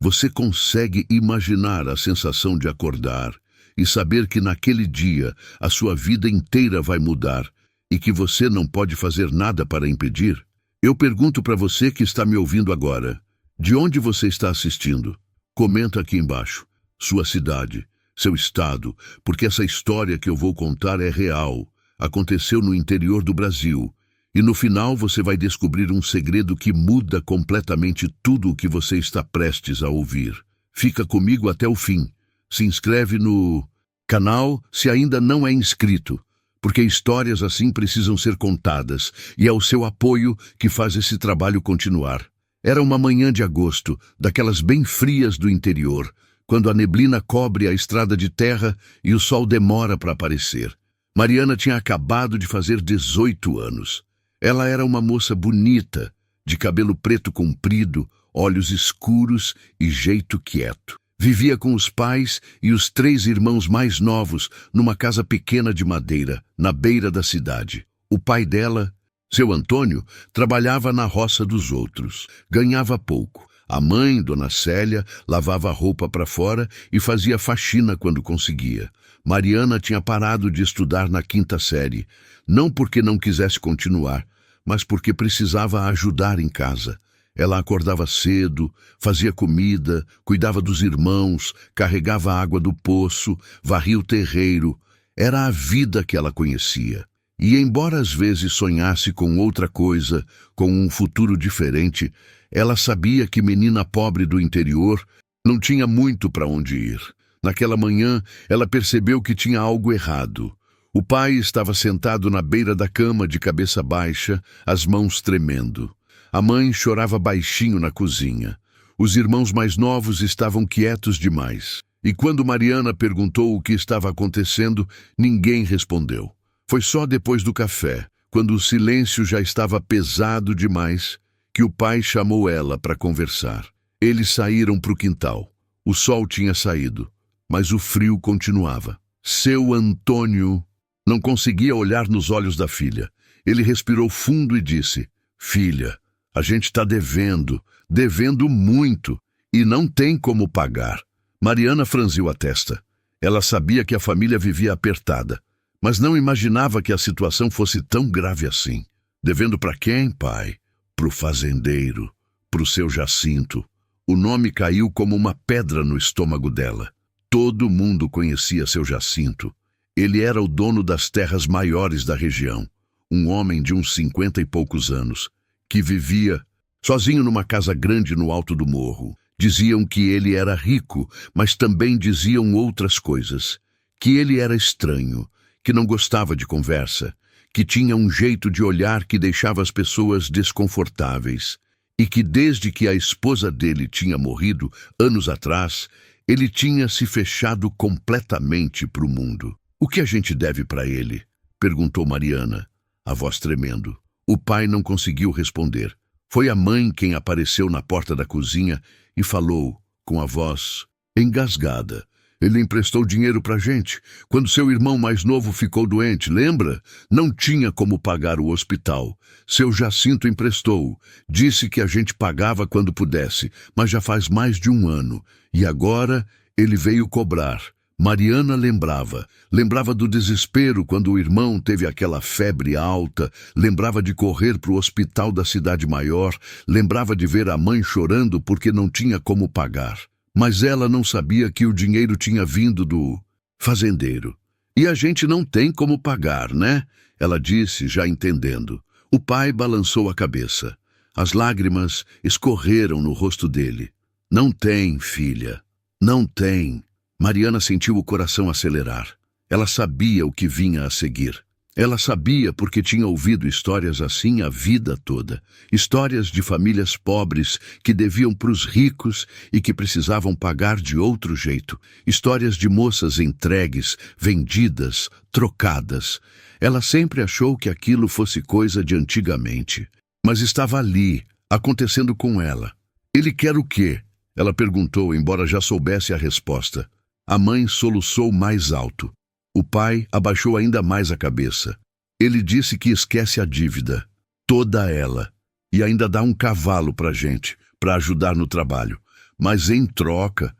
Você consegue imaginar a sensação de acordar e saber que naquele dia a sua vida inteira vai mudar e que você não pode fazer nada para impedir? Eu pergunto para você que está me ouvindo agora, de onde você está assistindo? Comenta aqui embaixo, sua cidade, seu estado, porque essa história que eu vou contar é real, aconteceu no interior do Brasil. E no final você vai descobrir um segredo que muda completamente tudo o que você está prestes a ouvir. Fica comigo até o fim. Se inscreve no canal se ainda não é inscrito, porque histórias assim precisam ser contadas e é o seu apoio que faz esse trabalho continuar. Era uma manhã de agosto, daquelas bem frias do interior, quando a neblina cobre a estrada de terra e o sol demora para aparecer. Mariana tinha acabado de fazer 18 anos. Ela era uma moça bonita, de cabelo preto comprido, olhos escuros e jeito quieto. Vivia com os pais e os 3 irmãos mais novos numa casa pequena de madeira, na beira da cidade. O pai dela, seu Antônio, trabalhava na roça dos outros. Ganhava pouco. A mãe, Dona Célia, lavava a roupa para fora e fazia faxina quando conseguia. Mariana tinha parado de estudar na 5ª série, não porque não quisesse continuar, mas porque precisava ajudar em casa. Ela acordava cedo, fazia comida, cuidava dos irmãos, carregava a água do poço, varria o terreiro. Era a vida que ela conhecia. E embora às vezes sonhasse com outra coisa, com um futuro diferente, ela sabia que menina pobre do interior não tinha muito para onde ir. Naquela manhã, ela percebeu que tinha algo errado. O pai estava sentado na beira da cama de cabeça baixa, as mãos tremendo. A mãe chorava baixinho na cozinha. Os irmãos mais novos estavam quietos demais. E quando Mariana perguntou o que estava acontecendo, ninguém respondeu. Foi só depois do café, quando o silêncio já estava pesado demais, que o pai chamou ela para conversar. Eles saíram para o quintal. O sol tinha saído, mas o frio continuava. Seu Antônio não conseguia olhar nos olhos da filha. Ele respirou fundo e disse: "Filha, a gente está devendo muito, e não tem como pagar." Mariana franziu a testa. Ela sabia que a família vivia apertada, mas não imaginava que a situação fosse tão grave assim. Devendo para quem, pai? Pro fazendeiro, pro seu Jacinto. O nome caiu como uma pedra no estômago dela. Todo mundo conhecia seu Jacinto. Ele era o dono das terras maiores da região, um homem de uns 50 e poucos anos, que vivia sozinho numa casa grande no alto do morro. Diziam que ele era rico, mas também diziam outras coisas. Que ele era estranho, que não gostava de conversa, que tinha um jeito de olhar que deixava as pessoas desconfortáveis, e que desde que a esposa dele tinha morrido, anos atrás, ele tinha se fechado completamente para o mundo. "O que a gente deve para ele?" perguntou Mariana, a voz tremendo. O pai não conseguiu responder. Foi a mãe quem apareceu na porta da cozinha e falou, com a voz engasgada: "Ele emprestou dinheiro pra gente, quando seu irmão mais novo ficou doente, lembra? Não tinha como pagar o hospital. Seu Jacinto emprestou, disse que a gente pagava quando pudesse, mas já faz mais de 1 ano, e agora ele veio cobrar." Mariana lembrava do desespero quando o irmão teve aquela febre alta, lembrava de correr para o hospital da cidade maior, lembrava de ver a mãe chorando porque não tinha como pagar. Mas ela não sabia que o dinheiro tinha vindo do fazendeiro. "E a gente não tem como pagar, né?" ela disse, já entendendo. O pai balançou a cabeça. As lágrimas escorreram no rosto dele. "Não tem, filha. Não tem." Mariana sentiu o coração acelerar. Ela sabia o que vinha a seguir. Ela sabia porque tinha ouvido histórias assim a vida toda. Histórias de famílias pobres que deviam para os ricos e que precisavam pagar de outro jeito. Histórias de moças entregues, vendidas, trocadas. Ela sempre achou que aquilo fosse coisa de antigamente. Mas estava ali, acontecendo com ela. "Ele quer o quê?" ela perguntou, embora já soubesse a resposta. A mãe soluçou mais alto. O pai abaixou ainda mais a cabeça. "Ele disse que esquece a dívida, toda ela, e ainda dá um cavalo pra gente, pra ajudar no trabalho. Mas em troca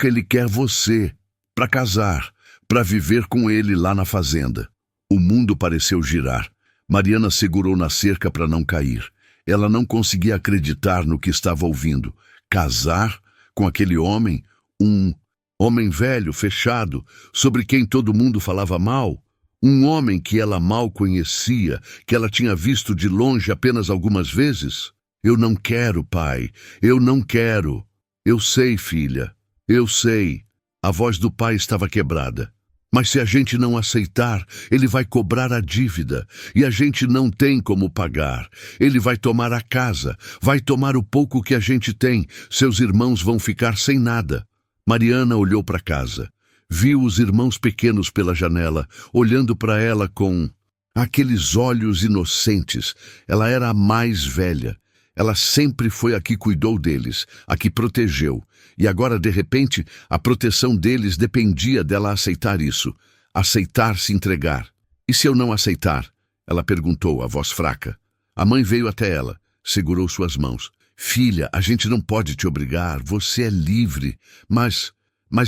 ele quer você, para casar, para viver com ele lá na fazenda. O mundo pareceu girar. Mariana segurou na cerca para não cair. Ela não conseguia acreditar no que estava ouvindo. Casar com aquele homem, um homem velho, fechado, sobre quem todo mundo falava mal. Um homem que ela mal conhecia, que ela tinha visto de longe apenas algumas vezes. Eu não quero, pai. Eu não quero. Eu sei, filha. Eu sei. A voz do pai estava quebrada. Mas se a gente não aceitar, ele vai cobrar a dívida, e a gente não tem como pagar. Ele vai tomar a casa, vai tomar o pouco que a gente tem. Seus irmãos vão ficar sem nada. Mariana olhou para casa. Viu os irmãos pequenos pela janela, olhando para ela com aqueles olhos inocentes. Ela era a mais velha. Ela sempre foi a que cuidou deles, a que protegeu. E agora, de repente, a proteção deles dependia dela aceitar isso. Aceitar se entregar. E se eu não aceitar? Ela perguntou, a voz fraca. A mãe veio até ela, segurou suas mãos. Filha, a gente não pode te obrigar, você é livre. Mas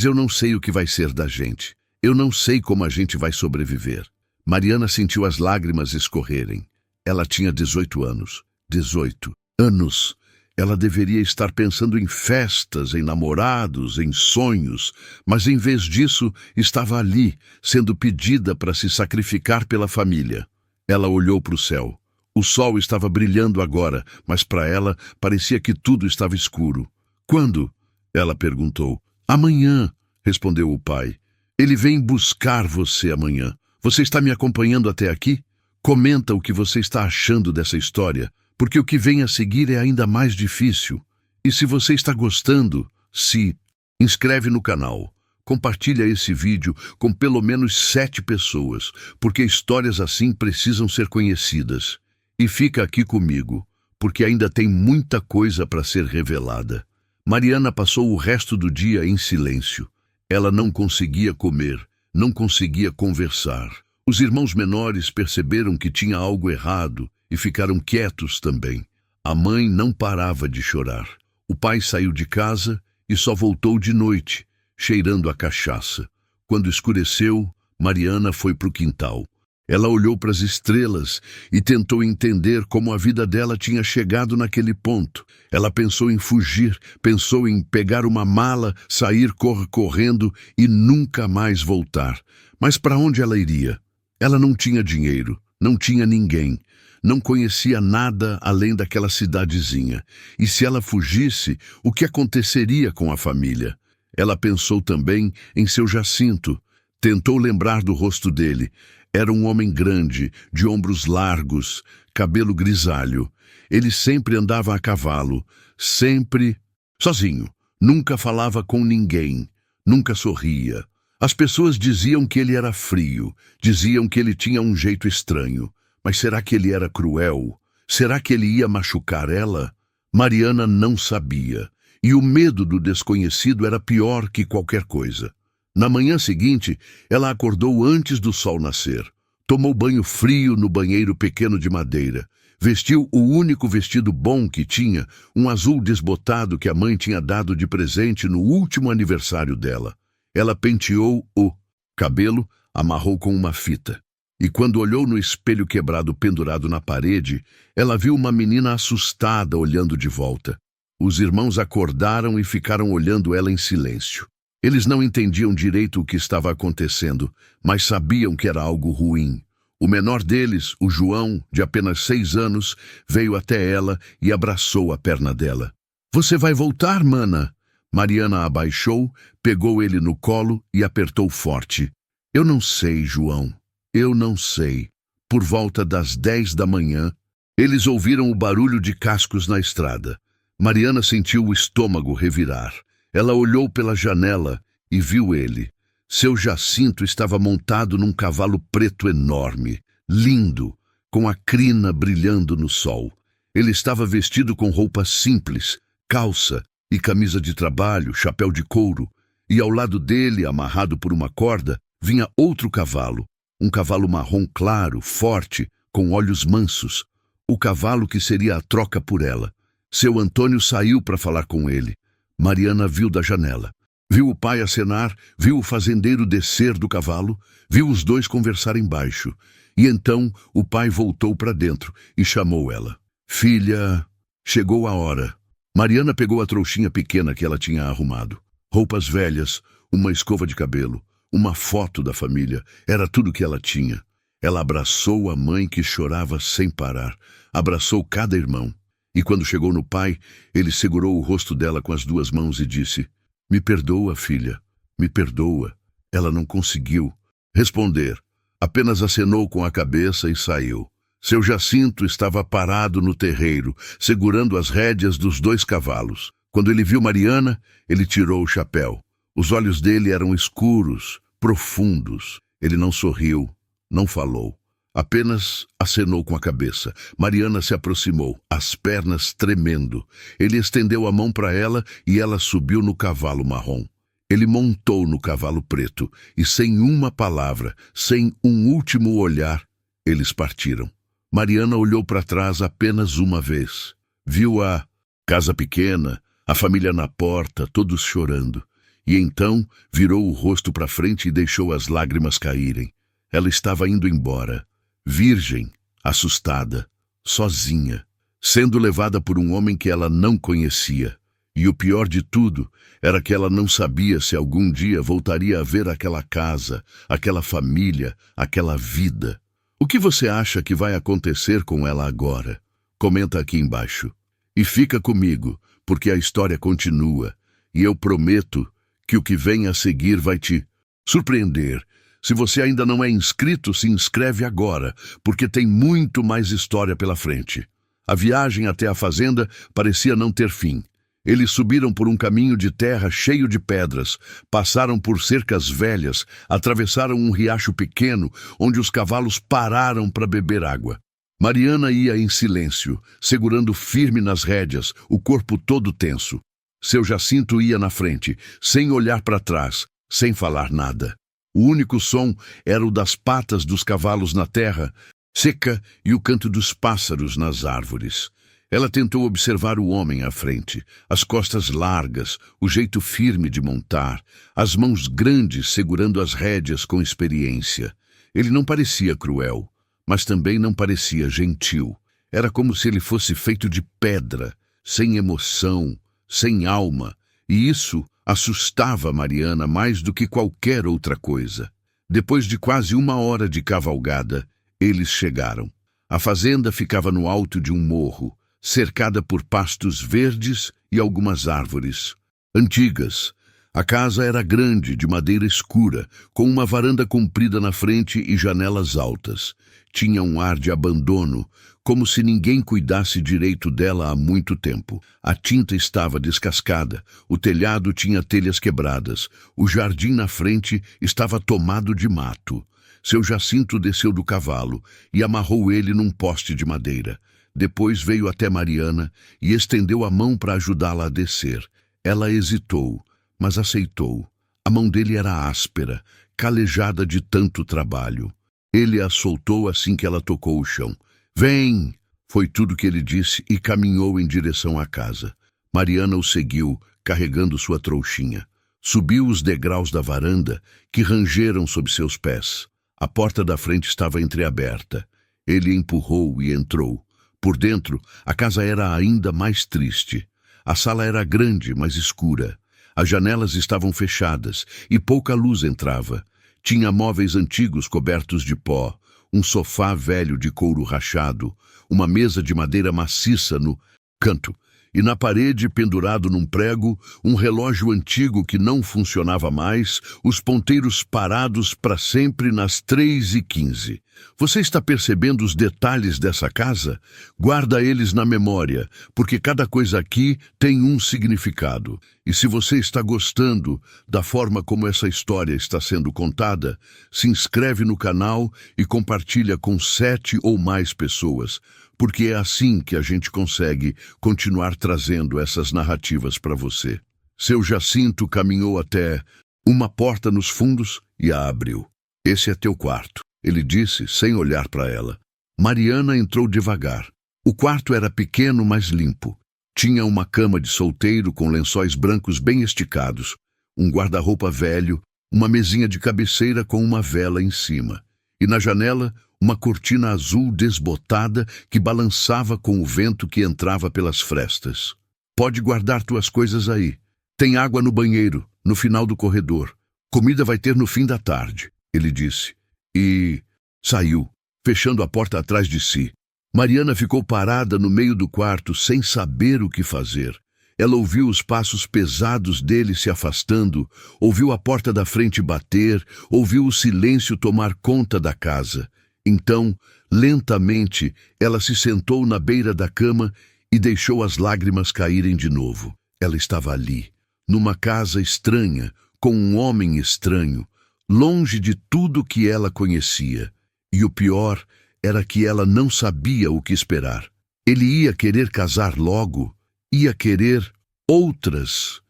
eu não sei o que vai ser da gente. Eu não sei como a gente vai sobreviver. Mariana sentiu as lágrimas escorrerem. Ela tinha 18 anos. 18 anos. Ela deveria estar pensando em festas, em namorados, em sonhos, mas em vez disso, estava ali, sendo pedida para se sacrificar pela família. Ela olhou para o céu. O sol estava brilhando agora, mas para ela parecia que tudo estava escuro. Quando? Ela perguntou. Amanhã, respondeu o pai. Ele vem buscar você amanhã. Você está me acompanhando até aqui? Comenta o que você está achando dessa história, porque o que vem a seguir é ainda mais difícil. E se você está gostando, se inscreve no canal. Compartilha esse vídeo com pelo menos 7 pessoas, porque histórias assim precisam ser conhecidas. E fica aqui comigo, porque ainda tem muita coisa para ser revelada. Mariana passou o resto do dia em silêncio. Ela não conseguia comer, não conseguia conversar. Os irmãos menores perceberam que tinha algo errado e ficaram quietos também. A mãe não parava de chorar. O pai saiu de casa e só voltou de noite, cheirando a cachaça. Quando escureceu, Mariana foi para o quintal. Ela olhou para as estrelas e tentou entender como a vida dela tinha chegado naquele ponto. Ela pensou em fugir, pensou em pegar uma mala, sair correndo e nunca mais voltar. Mas para onde ela iria? Ela não tinha dinheiro, não tinha ninguém. Não conhecia nada além daquela cidadezinha. E se ela fugisse, o que aconteceria com a família? Ela pensou também em seu Jacinto. Tentou lembrar do rosto dele. Era um homem grande, de ombros largos, cabelo grisalho. Ele sempre andava a cavalo, sempre sozinho. Nunca falava com ninguém, nunca sorria. As pessoas diziam que ele era frio, diziam que ele tinha um jeito estranho. Mas será que ele era cruel? Será que ele ia machucar ela? Mariana não sabia. E o medo do desconhecido era pior que qualquer coisa. Na manhã seguinte, ela acordou antes do sol nascer. Tomou banho frio no banheiro pequeno de madeira. Vestiu o único vestido bom que tinha, um azul desbotado que a mãe tinha dado de presente no último aniversário dela. Ela penteou o cabelo, amarrou com uma fita. E quando olhou no espelho quebrado pendurado na parede, ela viu uma menina assustada olhando de volta. Os irmãos acordaram e ficaram olhando ela em silêncio. Eles não entendiam direito o que estava acontecendo, mas sabiam que era algo ruim. O menor deles, o João, de apenas 6 anos, veio até ela e abraçou a perna dela. "Você vai voltar, mana?" Mariana abaixou, pegou ele no colo e apertou forte. "Eu não sei, João. Eu não sei." Por volta das 10 da manhã, eles ouviram o barulho de cascos na estrada. Mariana sentiu o estômago revirar. Ela olhou pela janela e viu ele. Seu Jacinto estava montado num cavalo preto enorme, lindo, com a crina brilhando no sol. Ele estava vestido com roupas simples, calça e camisa de trabalho, chapéu de couro, e ao lado dele, amarrado por uma corda, vinha outro cavalo. Um cavalo marrom claro, forte, com olhos mansos. O cavalo que seria a troca por ela. Seu Antônio saiu para falar com ele. Mariana viu da janela. Viu o pai acenar, viu o fazendeiro descer do cavalo, viu os dois conversarem baixo. E então o pai voltou para dentro e chamou ela. Filha, chegou a hora. Mariana pegou a trouxinha pequena que ela tinha arrumado. Roupas velhas, uma escova de cabelo, uma foto da família, era tudo que ela tinha. Ela abraçou a mãe que chorava sem parar, abraçou cada irmão. E quando chegou no pai, ele segurou o rosto dela com as duas mãos e disse: Me perdoa, filha, me perdoa. Ela não conseguiu responder, apenas acenou com a cabeça e saiu. Seu Jacinto estava parado no terreiro, segurando as rédeas dos dois cavalos. Quando ele viu Mariana, ele tirou o chapéu. Os olhos dele eram escuros, profundos. Ele não sorriu, não falou. Apenas acenou com a cabeça. Mariana se aproximou, as pernas tremendo. Ele estendeu a mão para ela e ela subiu no cavalo marrom. Ele montou no cavalo preto e, sem uma palavra, sem um último olhar, eles partiram. Mariana olhou para trás apenas uma vez. Viu a casa pequena, a família na porta, todos chorando. E então virou o rosto para frente e deixou as lágrimas caírem. Ela estava indo embora, virgem, assustada, sozinha, sendo levada por um homem que ela não conhecia. E o pior de tudo era que ela não sabia se algum dia voltaria a ver aquela casa, aquela família, aquela vida. O que você acha que vai acontecer com ela agora? Comenta aqui embaixo. E fica comigo, porque a história continua. E eu prometo que o que vem a seguir vai te surpreender. Se você ainda não é inscrito, se inscreve agora, porque tem muito mais história pela frente. A viagem até a fazenda parecia não ter fim. Eles subiram por um caminho de terra cheio de pedras, passaram por cercas velhas, atravessaram um riacho pequeno, onde os cavalos pararam para beber água. Mariana ia em silêncio, segurando firme nas rédeas, o corpo todo tenso. Seu Jacinto ia na frente, sem olhar para trás, sem falar nada. O único som era o das patas dos cavalos na terra seca e o canto dos pássaros nas árvores. Ela tentou observar o homem à frente, as costas largas, o jeito firme de montar, as mãos grandes segurando as rédeas com experiência. Ele não parecia cruel, mas também não parecia gentil. Era como se ele fosse feito de pedra, sem emoção, sem alma, e isso assustava Mariana mais do que qualquer outra coisa. Depois de quase 1 hora de cavalgada, eles chegaram. A fazenda ficava no alto de um morro, cercada por pastos verdes e algumas árvores antigas. A casa era grande, de madeira escura, com uma varanda comprida na frente e janelas altas. Tinha um ar de abandono, como se ninguém cuidasse direito dela há muito tempo. A tinta estava descascada, o telhado tinha telhas quebradas, o jardim na frente estava tomado de mato. Seu Jacinto desceu do cavalo e amarrou ele num poste de madeira. Depois veio até Mariana e estendeu a mão para ajudá-la a descer. Ela hesitou, mas aceitou. A mão dele era áspera, calejada de tanto trabalho. Ele a soltou assim que ela tocou o chão. Vem! Foi tudo que ele disse e caminhou em direção à casa. Mariana o seguiu, carregando sua trouxinha. Subiu os degraus da varanda, que rangeram sob seus pés. A porta da frente estava entreaberta. Ele empurrou e entrou. Por dentro, a casa era ainda mais triste. A sala era grande, mas escura. As janelas estavam fechadas e pouca luz entrava. Tinha móveis antigos cobertos de pó, um sofá velho de couro rachado, uma mesa de madeira maciça no canto, e na parede, pendurado num prego, um relógio antigo que não funcionava mais, os ponteiros parados para sempre nas 3h15. Você está percebendo os detalhes dessa casa? Guarda eles na memória, porque cada coisa aqui tem um significado. E se você está gostando da forma como essa história está sendo contada, se inscreve no canal e compartilha com 7 ou mais pessoas, porque é assim que a gente consegue continuar trazendo essas narrativas para você. Seu Jacinto caminhou até uma porta nos fundos e a abriu. Esse é teu quarto, ele disse, sem olhar para ela. Mariana entrou devagar. O quarto era pequeno, mas limpo. Tinha uma cama de solteiro com lençóis brancos bem esticados, um guarda-roupa velho, uma mesinha de cabeceira com uma vela em cima. E na janela, uma cortina azul desbotada que balançava com o vento que entrava pelas frestas. Pode guardar tuas coisas aí. Tem água no banheiro, no final do corredor. Comida vai ter no fim da tarde, ele disse. E saiu, fechando a porta atrás de si. Mariana ficou parada no meio do quarto, sem saber o que fazer. Ela ouviu os passos pesados dele se afastando, ouviu a porta da frente bater, ouviu o silêncio tomar conta da casa. Então, lentamente, ela se sentou na beira da cama e deixou as lágrimas caírem de novo. Ela estava ali, numa casa estranha, com um homem estranho, longe de tudo que ela conhecia. E o pior era que ela não sabia o que esperar. Ele ia querer casar logo, ia querer outras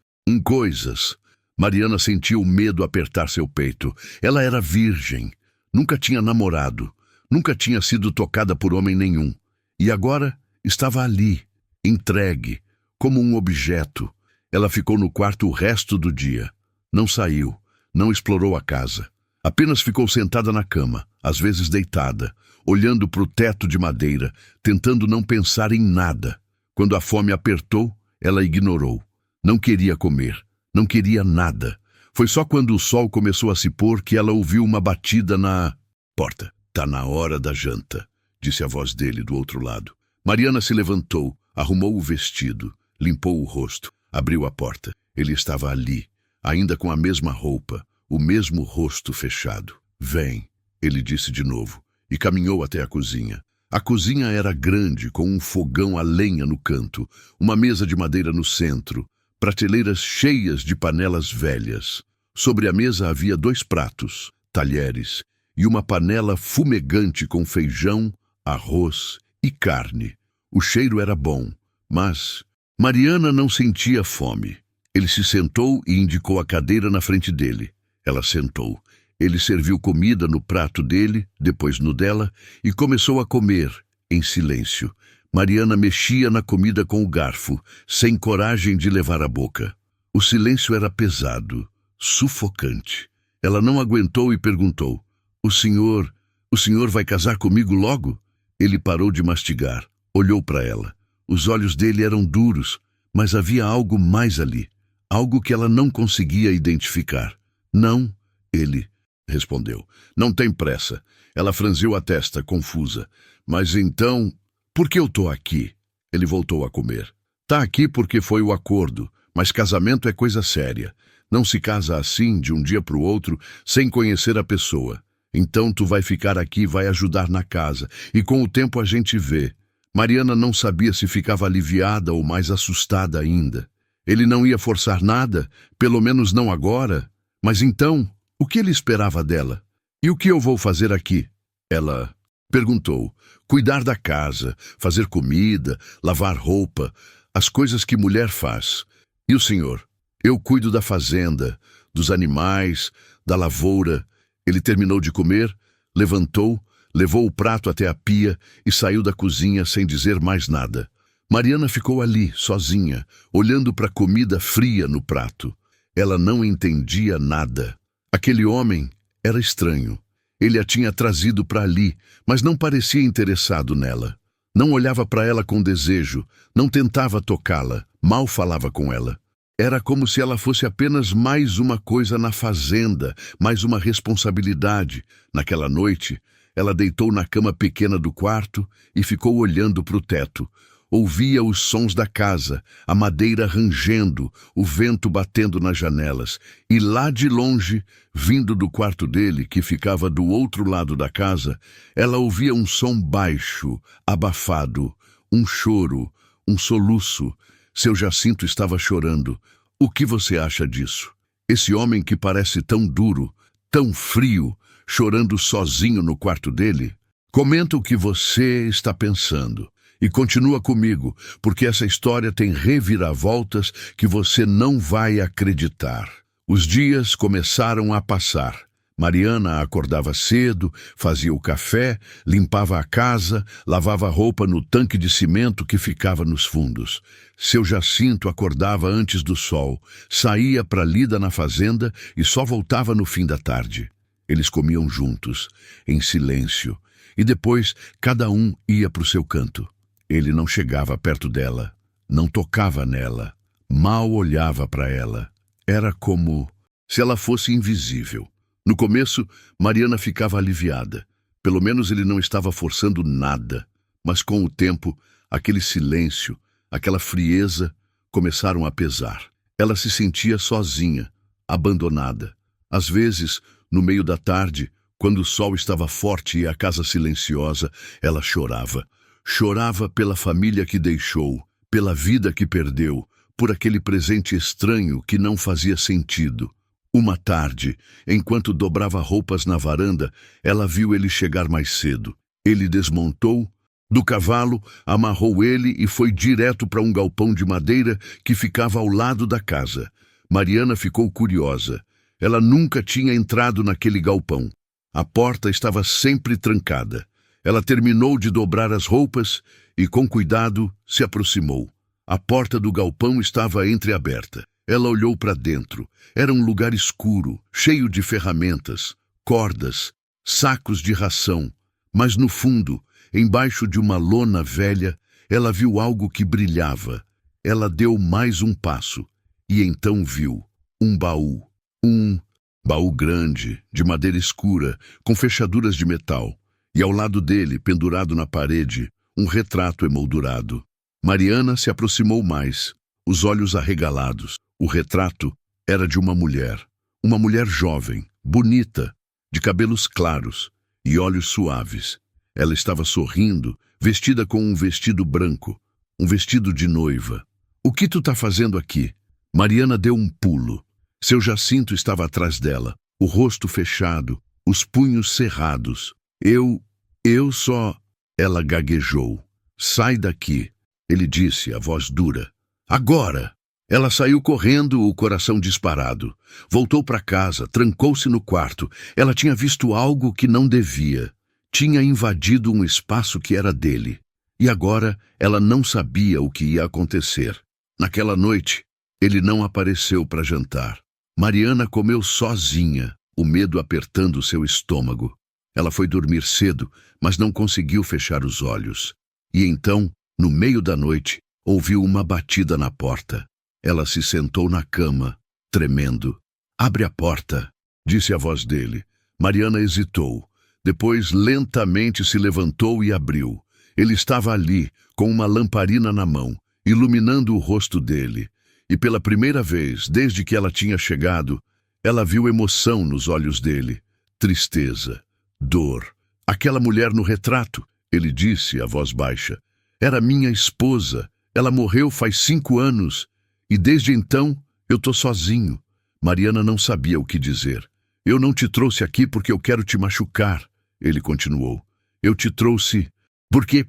coisas. Mariana sentiu o medo apertar seu peito. Ela era virgem, nunca tinha namorado, nunca tinha sido tocada por homem nenhum. E agora estava ali, entregue, como um objeto. Ela ficou no quarto o resto do dia. Não saiu, não explorou a casa. Apenas ficou sentada na cama, às vezes deitada, olhando para o teto de madeira, tentando não pensar em nada. Quando a fome apertou, ela ignorou. Não queria comer, não queria nada. Foi só quando o sol começou a se pôr que ela ouviu uma batida na porta. Tá na hora da janta, disse a voz dele do outro lado. Mariana se levantou, arrumou o vestido, limpou o rosto, abriu a porta. Ele estava ali, ainda com a mesma roupa, o mesmo rosto fechado. Vem, ele disse de novo, e caminhou até a cozinha. A cozinha era grande, com um fogão a lenha no canto, uma mesa de madeira no centro, prateleiras cheias de panelas velhas. Sobre a mesa havia 2 pratos, talheres, e uma panela fumegante com feijão, arroz e carne. O cheiro era bom, mas Mariana não sentia fome. Ele se sentou e indicou a cadeira na frente dele. Ela sentou. Ele serviu comida no prato dele, depois no dela, e começou a comer, em silêncio. Mariana mexia na comida com o garfo, sem coragem de levar à boca. O silêncio era pesado, sufocante. Ela não aguentou e perguntou: o senhor vai casar comigo logo? Ele parou de mastigar, olhou para ela. Os olhos dele eram duros, mas havia algo mais ali, algo que ela não conseguia identificar. Não, ele respondeu. Não tem pressa. Ela franziu a testa, confusa. Mas então, por que eu tô aqui? Ele voltou a comer. Tá aqui porque foi o acordo, mas casamento é coisa séria. Não se casa assim, de um dia para o outro, sem conhecer a pessoa. Então tu vai ficar aqui e vai ajudar na casa, e com o tempo a gente vê. Mariana não sabia se ficava aliviada ou mais assustada ainda. Ele não ia forçar nada, pelo menos não agora. Mas então, o que ele esperava dela? E o que eu vou fazer aqui? Ela perguntou. Cuidar da casa, fazer comida, lavar roupa, as coisas que mulher faz. E o senhor? Eu cuido da fazenda, dos animais, da lavoura. Ele terminou de comer, levantou, levou o prato até a pia e saiu da cozinha sem dizer mais nada. Mariana ficou ali, sozinha, olhando para a comida fria no prato. Ela não entendia nada. Aquele homem era estranho. Ele a tinha trazido para ali, mas não parecia interessado nela. Não olhava para ela com desejo, não tentava tocá-la, mal falava com ela. Era como se ela fosse apenas mais uma coisa na fazenda, mais uma responsabilidade. Naquela noite, ela deitou na cama pequena do quarto e ficou olhando para o teto. Ouvia os sons da casa, a madeira rangendo, o vento batendo nas janelas. E lá de longe, vindo do quarto dele, que ficava do outro lado da casa, ela ouvia um som baixo, abafado, um choro, um soluço. Seu Jacinto estava chorando. O que você acha disso? Esse homem que parece tão duro, tão frio, chorando sozinho no quarto dele? Comenta o que você está pensando. E continua comigo, porque essa história tem reviravoltas que você não vai acreditar. Os dias começaram a passar. Mariana acordava cedo, fazia o café, limpava a casa, lavava a roupa no tanque de cimento que ficava nos fundos. Seu Jacinto acordava antes do sol, saía para a lida na fazenda e só voltava no fim da tarde. Eles comiam juntos, em silêncio, e depois cada um ia para o seu canto. Ele não chegava perto dela, não tocava nela, mal olhava para ela. Era como se ela fosse invisível. No começo, Mariana ficava aliviada. Pelo menos ele não estava forçando nada. Mas com o tempo, aquele silêncio, aquela frieza começaram a pesar. Ela se sentia sozinha, abandonada. Às vezes, no meio da tarde, quando o sol estava forte e a casa silenciosa, ela chorava. Chorava pela família que deixou, pela vida que perdeu, por aquele presente estranho que não fazia sentido. Uma tarde, enquanto dobrava roupas na varanda, ela viu ele chegar mais cedo. Ele desmontou do cavalo, amarrou ele e foi direto para um galpão de madeira que ficava ao lado da casa. Mariana ficou curiosa. Ela nunca tinha entrado naquele galpão. A porta estava sempre trancada. Ela terminou de dobrar as roupas e, com cuidado, se aproximou. A porta do galpão estava entreaberta. Ela olhou para dentro. Era um lugar escuro, cheio de ferramentas, cordas, sacos de ração. Mas no fundo, embaixo de uma lona velha, ela viu algo que brilhava. Ela deu mais um passo e então viu um baú. Um baú grande, de madeira escura, com fechaduras de metal. E ao lado dele, pendurado na parede, um retrato emoldurado. Mariana se aproximou mais, os olhos arregalados. O retrato era de uma mulher jovem, bonita, de cabelos claros e olhos suaves. Ela estava sorrindo, vestida com um vestido branco, um vestido de noiva. "O que tu tá fazendo aqui?" Mariana deu um pulo. Seu Jacinto estava atrás dela, o rosto fechado, os punhos cerrados. Eu só... Ela gaguejou. "Sai daqui", ele disse, a voz dura. "Agora!" Ela saiu correndo, o coração disparado. Voltou para casa, trancou-se no quarto. Ela tinha visto algo que não devia. Tinha invadido um espaço que era dele. E agora ela não sabia o que ia acontecer. Naquela noite, ele não apareceu para jantar. Mariana comeu sozinha, o medo apertando seu estômago. Ela foi dormir cedo, mas não conseguiu fechar os olhos. E então, no meio da noite, ouviu uma batida na porta. Ela se sentou na cama, tremendo. "Abre a porta", disse a voz dele. Mariana hesitou. Depois, lentamente se levantou e abriu. Ele estava ali, com uma lamparina na mão, iluminando o rosto dele. E pela primeira vez, desde que ela tinha chegado, ela viu emoção nos olhos dele. Tristeza, dor. "Aquela mulher no retrato", ele disse, a voz baixa. "Era minha esposa. Ela morreu faz 5 anos. E desde então, eu tô sozinho." Mariana não sabia o que dizer. "Eu não te trouxe aqui porque eu quero te machucar", ele continuou. "Eu te trouxe porque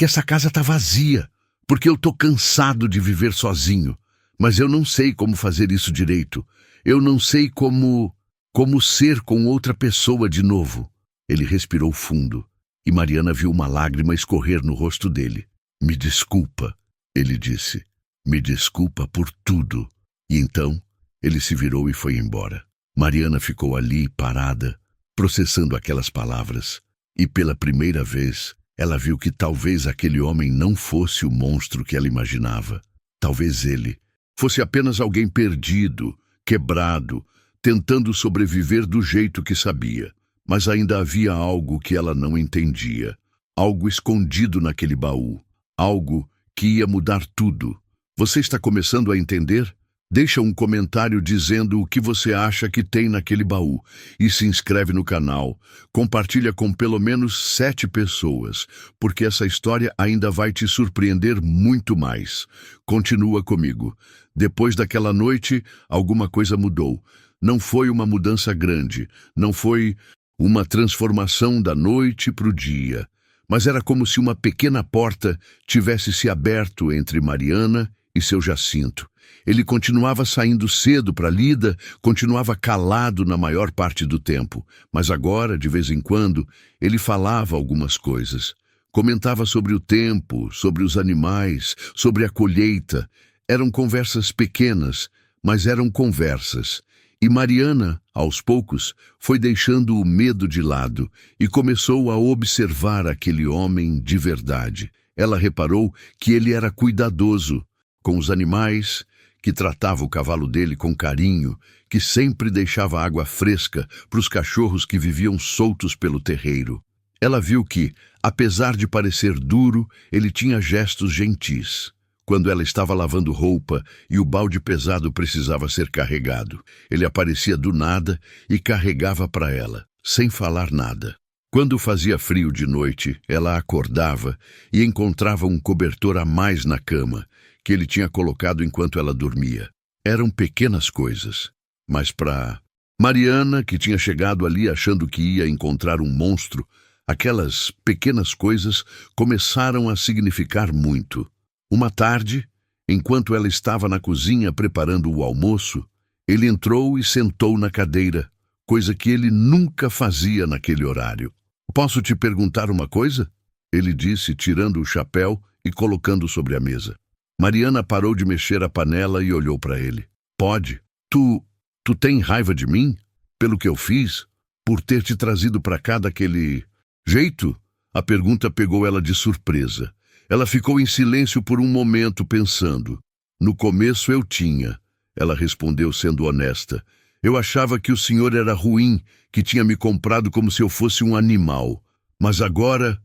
essa casa tá vazia. Porque eu tô cansado de viver sozinho. Mas eu não sei como fazer isso direito. Eu não sei como ser com outra pessoa de novo." Ele respirou fundo e Mariana viu uma lágrima escorrer no rosto dele. "Me desculpa", ele disse. "Me desculpa por tudo." E então, ele se virou e foi embora. Mariana ficou ali, parada, processando aquelas palavras. E pela primeira vez, ela viu que talvez aquele homem não fosse o monstro que ela imaginava. Talvez ele fosse apenas alguém perdido, quebrado, tentando sobreviver do jeito que sabia. Mas ainda havia algo que ela não entendia. Algo escondido naquele baú. Algo que ia mudar tudo. Você está começando a entender? Deixa um comentário dizendo o que você acha que tem naquele baú e se inscreve no canal. Compartilha com pelo menos 7 pessoas, porque essa história ainda vai te surpreender muito mais. Continua comigo. Depois daquela noite, alguma coisa mudou. Não foi uma mudança grande, não foi uma transformação da noite para o dia, mas era como se uma pequena porta tivesse se aberto entre Mariana e seu Jacinto. Ele continuava saindo cedo para a lida, continuava calado na maior parte do tempo, mas agora, de vez em quando, ele falava algumas coisas. Comentava sobre o tempo, sobre os animais, sobre a colheita. Eram conversas pequenas, mas eram conversas. E Mariana, aos poucos, foi deixando o medo de lado e começou a observar aquele homem de verdade. Ela reparou que ele era cuidadoso com os animais, que tratava o cavalo dele com carinho, que sempre deixava água fresca para os cachorros que viviam soltos pelo terreiro. Ela viu que, apesar de parecer duro, ele tinha gestos gentis. Quando ela estava lavando roupa e o balde pesado precisava ser carregado, ele aparecia do nada e carregava para ela, sem falar nada. Quando fazia frio de noite, ela acordava e encontrava um cobertor a mais na cama, que ele tinha colocado enquanto ela dormia. Eram pequenas coisas, mas para Mariana, que tinha chegado ali achando que ia encontrar um monstro, aquelas pequenas coisas começaram a significar muito. Uma tarde, enquanto ela estava na cozinha preparando o almoço, ele entrou e sentou na cadeira, coisa que ele nunca fazia naquele horário. "Posso te perguntar uma coisa?" ele disse, tirando o chapéu e colocando sobre a mesa. Mariana parou de mexer a panela e olhou para ele. "Pode. Tu tem raiva de mim? Pelo que eu fiz? Por ter te trazido para cá daquele jeito?" A pergunta pegou ela de surpresa. Ela ficou em silêncio por um momento, pensando. "No começo eu tinha," ela respondeu sendo honesta. "Eu achava que o senhor era ruim, que tinha me comprado como se eu fosse um animal. Mas agora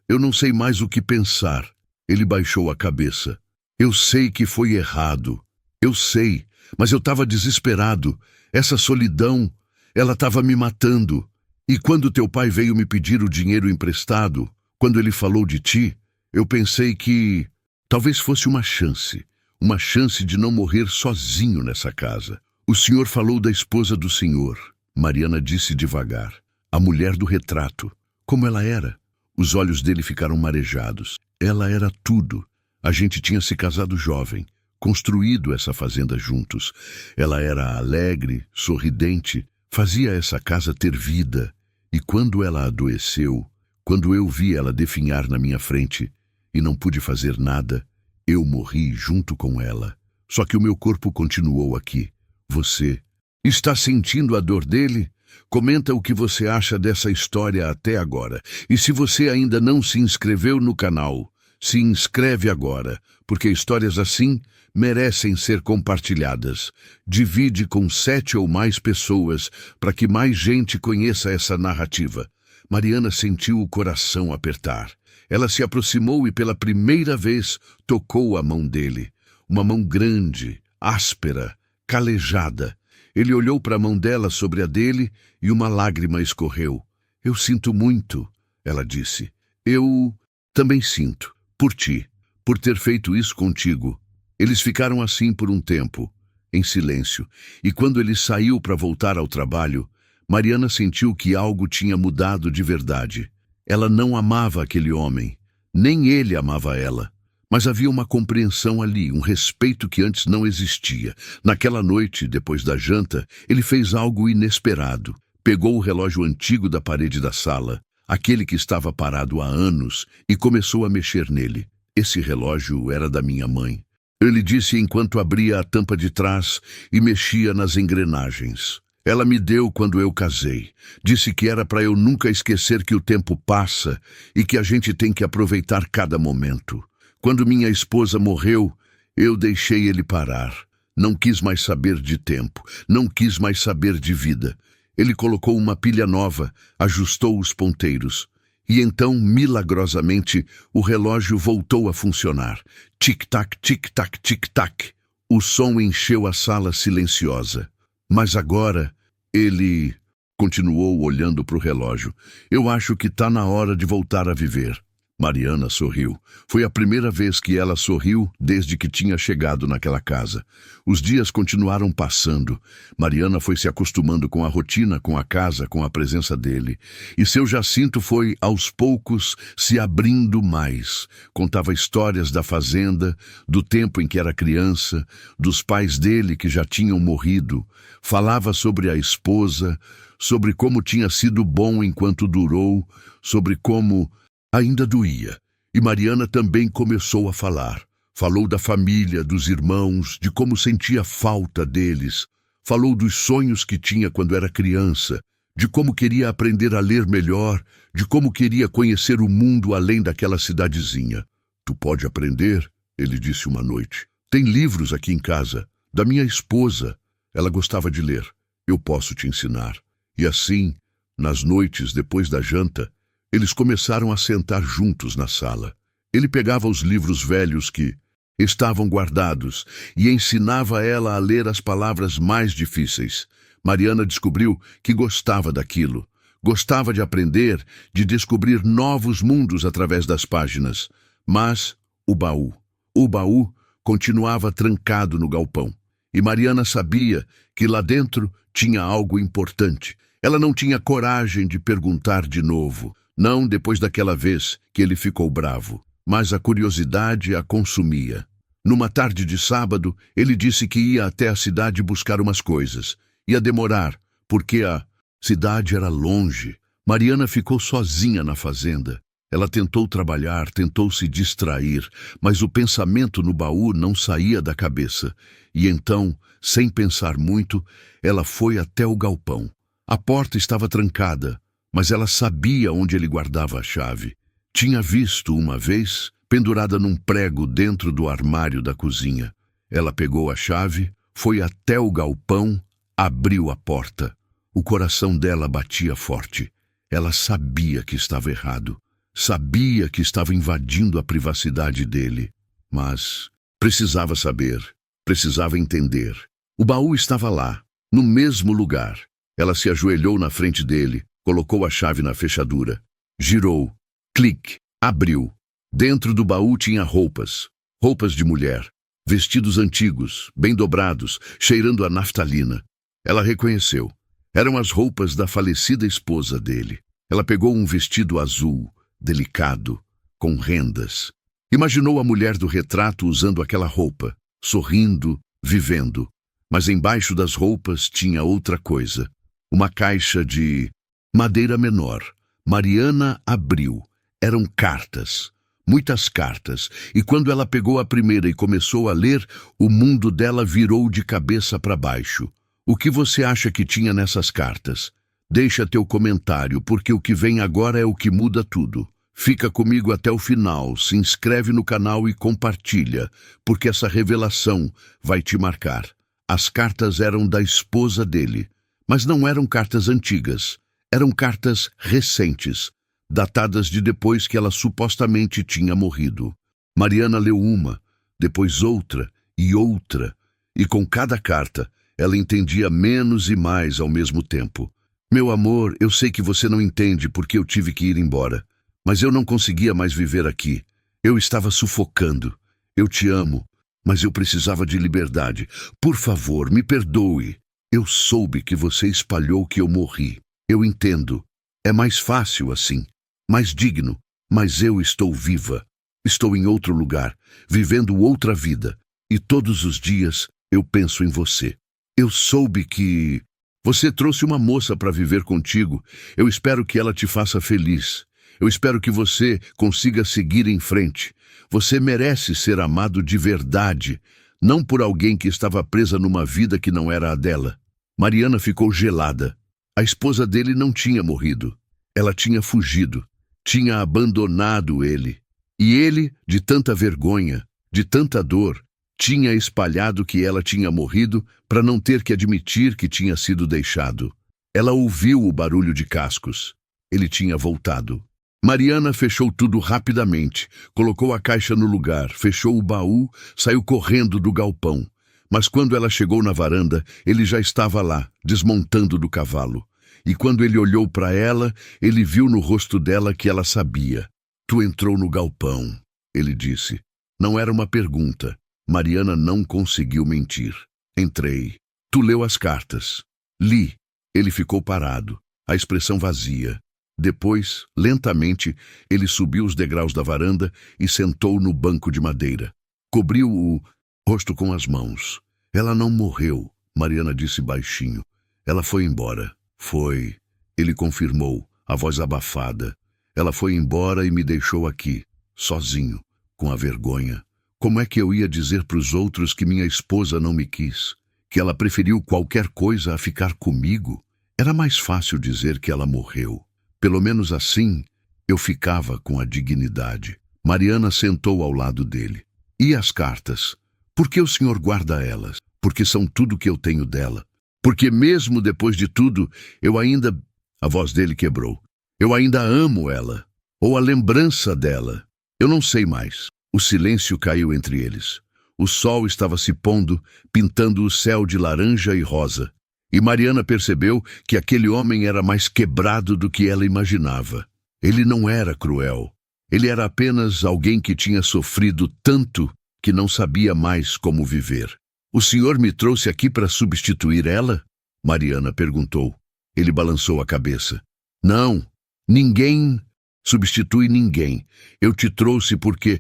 eu não sei mais o que pensar." Ele baixou a cabeça. "Eu sei que foi errado. Eu sei, mas eu estava desesperado. Essa solidão, ela estava me matando. E quando teu pai veio me pedir o dinheiro emprestado, quando ele falou de ti, eu pensei que talvez fosse uma chance de não morrer sozinho nessa casa. O senhor falou da esposa do senhor," Mariana disse devagar. "A mulher do retrato. Como ela era?" Os olhos dele ficaram marejados. Ela era tudo. A gente tinha se casado jovem, construído essa fazenda juntos. Ela era alegre, sorridente, fazia essa casa ter vida. E quando ela adoeceu, quando eu vi ela definhar na minha frente e não pude fazer nada, eu morri junto com ela. Só que o meu corpo continuou aqui. Você está sentindo a dor dele? Comenta o que você acha dessa história até agora. E se você ainda não se inscreveu no canal, se inscreve agora, porque histórias assim merecem ser compartilhadas. Divide com 7 ou mais pessoas para que mais gente conheça essa narrativa. Mariana sentiu o coração apertar. Ela se aproximou e pela primeira vez tocou a mão dele. Uma mão grande, áspera, calejada. Ele olhou para a mão dela sobre a dele e uma lágrima escorreu. "Eu sinto muito," ela disse. "Eu também sinto, por ti, por ter feito isso contigo." Eles ficaram assim por um tempo, em silêncio, e quando ele saiu para voltar ao trabalho, Mariana sentiu que algo tinha mudado de verdade. Ela não amava aquele homem, nem ele amava ela. Mas havia uma compreensão ali, um respeito que antes não existia. Naquela noite, depois da janta, ele fez algo inesperado. Pegou o relógio antigo da parede da sala, aquele que estava parado há anos, e começou a mexer nele. "Esse relógio era da minha mãe," ele disse enquanto abria a tampa de trás e mexia nas engrenagens. "Ela me deu quando eu casei. Disse que era para eu nunca esquecer que o tempo passa e que a gente tem que aproveitar cada momento. Quando minha esposa morreu, eu deixei ele parar. Não quis mais saber de tempo, não quis mais saber de vida. Ele colocou uma pilha nova, ajustou os ponteiros. E então, milagrosamente, o relógio voltou a funcionar. Tic-tac, tic-tac, tic-tac. O som encheu a sala silenciosa. Mas agora, ele continuou olhando para o relógio. "Eu acho que está na hora de voltar a viver." Mariana sorriu. Foi a primeira vez que ela sorriu desde que tinha chegado naquela casa. Os dias continuaram passando. Mariana foi se acostumando com a rotina, com a casa, com a presença dele. E seu Jacinto foi, aos poucos, se abrindo mais. Contava histórias da fazenda, do tempo em que era criança, dos pais dele que já tinham morrido. Falava sobre a esposa, sobre como tinha sido bom enquanto durou, sobre como ainda doía. E Mariana também começou a falar. Falou da família, dos irmãos, de como sentia falta deles. Falou dos sonhos que tinha quando era criança, de como queria aprender a ler melhor, de como queria conhecer o mundo além daquela cidadezinha. Tu pode aprender, ele disse uma noite. Tem livros aqui em casa, da minha esposa. Ela gostava de ler. Eu posso te ensinar. E assim, nas noites depois da janta, eles começaram a sentar juntos na sala. Ele pegava os livros velhos que estavam guardados e ensinava ela a ler as palavras mais difíceis. Mariana descobriu que gostava daquilo. Gostava de aprender, de descobrir novos mundos através das páginas. Mas o baú continuava trancado no galpão. E Mariana sabia que lá dentro tinha algo importante. Ela não tinha coragem de perguntar de novo. Não depois daquela vez que ele ficou bravo, mas a curiosidade a consumia. Numa tarde de sábado, ele disse que ia até a cidade buscar umas coisas. Ia demorar, porque a cidade era longe. Mariana ficou sozinha na fazenda. Ela tentou trabalhar, tentou se distrair, mas o pensamento no baú não saía da cabeça. E então, sem pensar muito, ela foi até o galpão. A porta estava trancada, mas ela sabia onde ele guardava a chave. Tinha visto uma vez, pendurada num prego dentro do armário da cozinha. Ela pegou a chave, foi até o galpão, abriu a porta. O coração dela batia forte. Ela sabia que estava errado. Sabia que estava invadindo a privacidade dele. Mas precisava saber, precisava entender. O baú estava lá, no mesmo lugar. Ela se ajoelhou na frente dele, colocou a chave na fechadura. Girou. Clique. Abriu. Dentro do baú tinha roupas. Roupas de mulher. Vestidos antigos, bem dobrados, cheirando a naftalina. Ela reconheceu. Eram as roupas da falecida esposa dele. Ela pegou um vestido azul, delicado, com rendas. Imaginou a mulher do retrato usando aquela roupa, sorrindo, vivendo. Mas embaixo das roupas tinha outra coisa. Uma caixa de madeira menor. Mariana abriu. Eram cartas. Muitas cartas. E quando ela pegou a primeira e começou a ler, o mundo dela virou de cabeça para baixo. O que você acha que tinha nessas cartas? Deixa teu comentário, porque o que vem agora é o que muda tudo. Fica comigo até o final, se inscreve no canal e compartilha, porque essa revelação vai te marcar. As cartas eram da esposa dele, mas não eram cartas antigas. Eram cartas recentes, datadas de depois que ela supostamente tinha morrido. Mariana leu uma, depois outra, e com cada carta, ela entendia menos e mais ao mesmo tempo. Meu amor, eu sei que você não entende porque eu tive que ir embora, mas eu não conseguia mais viver aqui. Eu estava sufocando. Eu te amo, mas eu precisava de liberdade. Por favor, me perdoe. Eu soube que você espalhou que eu morri. Eu entendo. É mais fácil assim, mais digno, mas eu estou viva. Estou em outro lugar, vivendo outra vida, e todos os dias eu penso em você. Eu soube que você trouxe uma moça para viver contigo. Eu espero que ela te faça feliz. Eu espero que você consiga seguir em frente. Você merece ser amado de verdade, não por alguém que estava presa numa vida que não era a dela. Mariana ficou gelada. A esposa dele não tinha morrido. Ela tinha fugido. Tinha abandonado ele. E ele, de tanta vergonha, de tanta dor, tinha espalhado que ela tinha morrido para não ter que admitir que tinha sido deixado. Ela ouviu o barulho de cascos. Ele tinha voltado. Mariana fechou tudo rapidamente, colocou a caixa no lugar, fechou o baú, saiu correndo do galpão. Mas quando ela chegou na varanda, ele já estava lá, desmontando do cavalo. E quando ele olhou para ela, ele viu no rosto dela que ela sabia. Tu entrou no galpão, ele disse. Não era uma pergunta. Mariana não conseguiu mentir. Entrei. Tu leu as cartas. Li. Ele ficou parado, a expressão vazia. Depois, lentamente, ele subiu os degraus da varanda e sentou no banco de madeira. Cobriu o rosto com as mãos. Ela não morreu, Mariana disse baixinho. Ela foi embora. Foi. Ele confirmou, a voz abafada. Ela foi embora e me deixou aqui, sozinho, com a vergonha. Como é que eu ia dizer para os outros que minha esposa não me quis? Que ela preferiu qualquer coisa a ficar comigo? Era mais fácil dizer que ela morreu. Pelo menos assim, eu ficava com a dignidade. Mariana sentou ao lado dele. E as cartas? Por que o senhor guarda elas? Porque são tudo que eu tenho dela. Porque mesmo depois de tudo, eu ainda... A voz dele quebrou. Eu ainda amo ela. Ou a lembrança dela. Eu não sei mais. O silêncio caiu entre eles. O sol estava se pondo, pintando o céu de laranja e rosa. E Mariana percebeu que aquele homem era mais quebrado do que ela imaginava. Ele não era cruel. Ele era apenas alguém que tinha sofrido tanto que não sabia mais como viver. O senhor me trouxe aqui para substituir ela? Mariana perguntou. Ele balançou a cabeça. Não, ninguém substitui ninguém. Eu te trouxe porque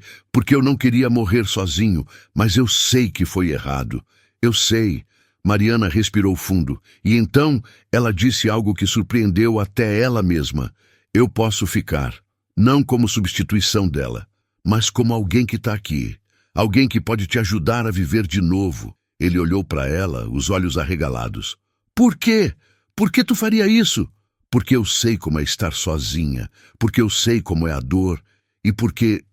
eu não queria morrer sozinho, mas eu sei que foi errado. Eu sei. Mariana respirou fundo, e então ela disse algo que surpreendeu até ela mesma. Eu posso ficar, não como substituição dela, mas como alguém que está aqui. Alguém que pode te ajudar a viver de novo. Ele olhou para ela, os olhos arregalados. Por quê? Por que tu faria isso? Porque eu sei como é estar sozinha, porque eu sei como é a dor, e porque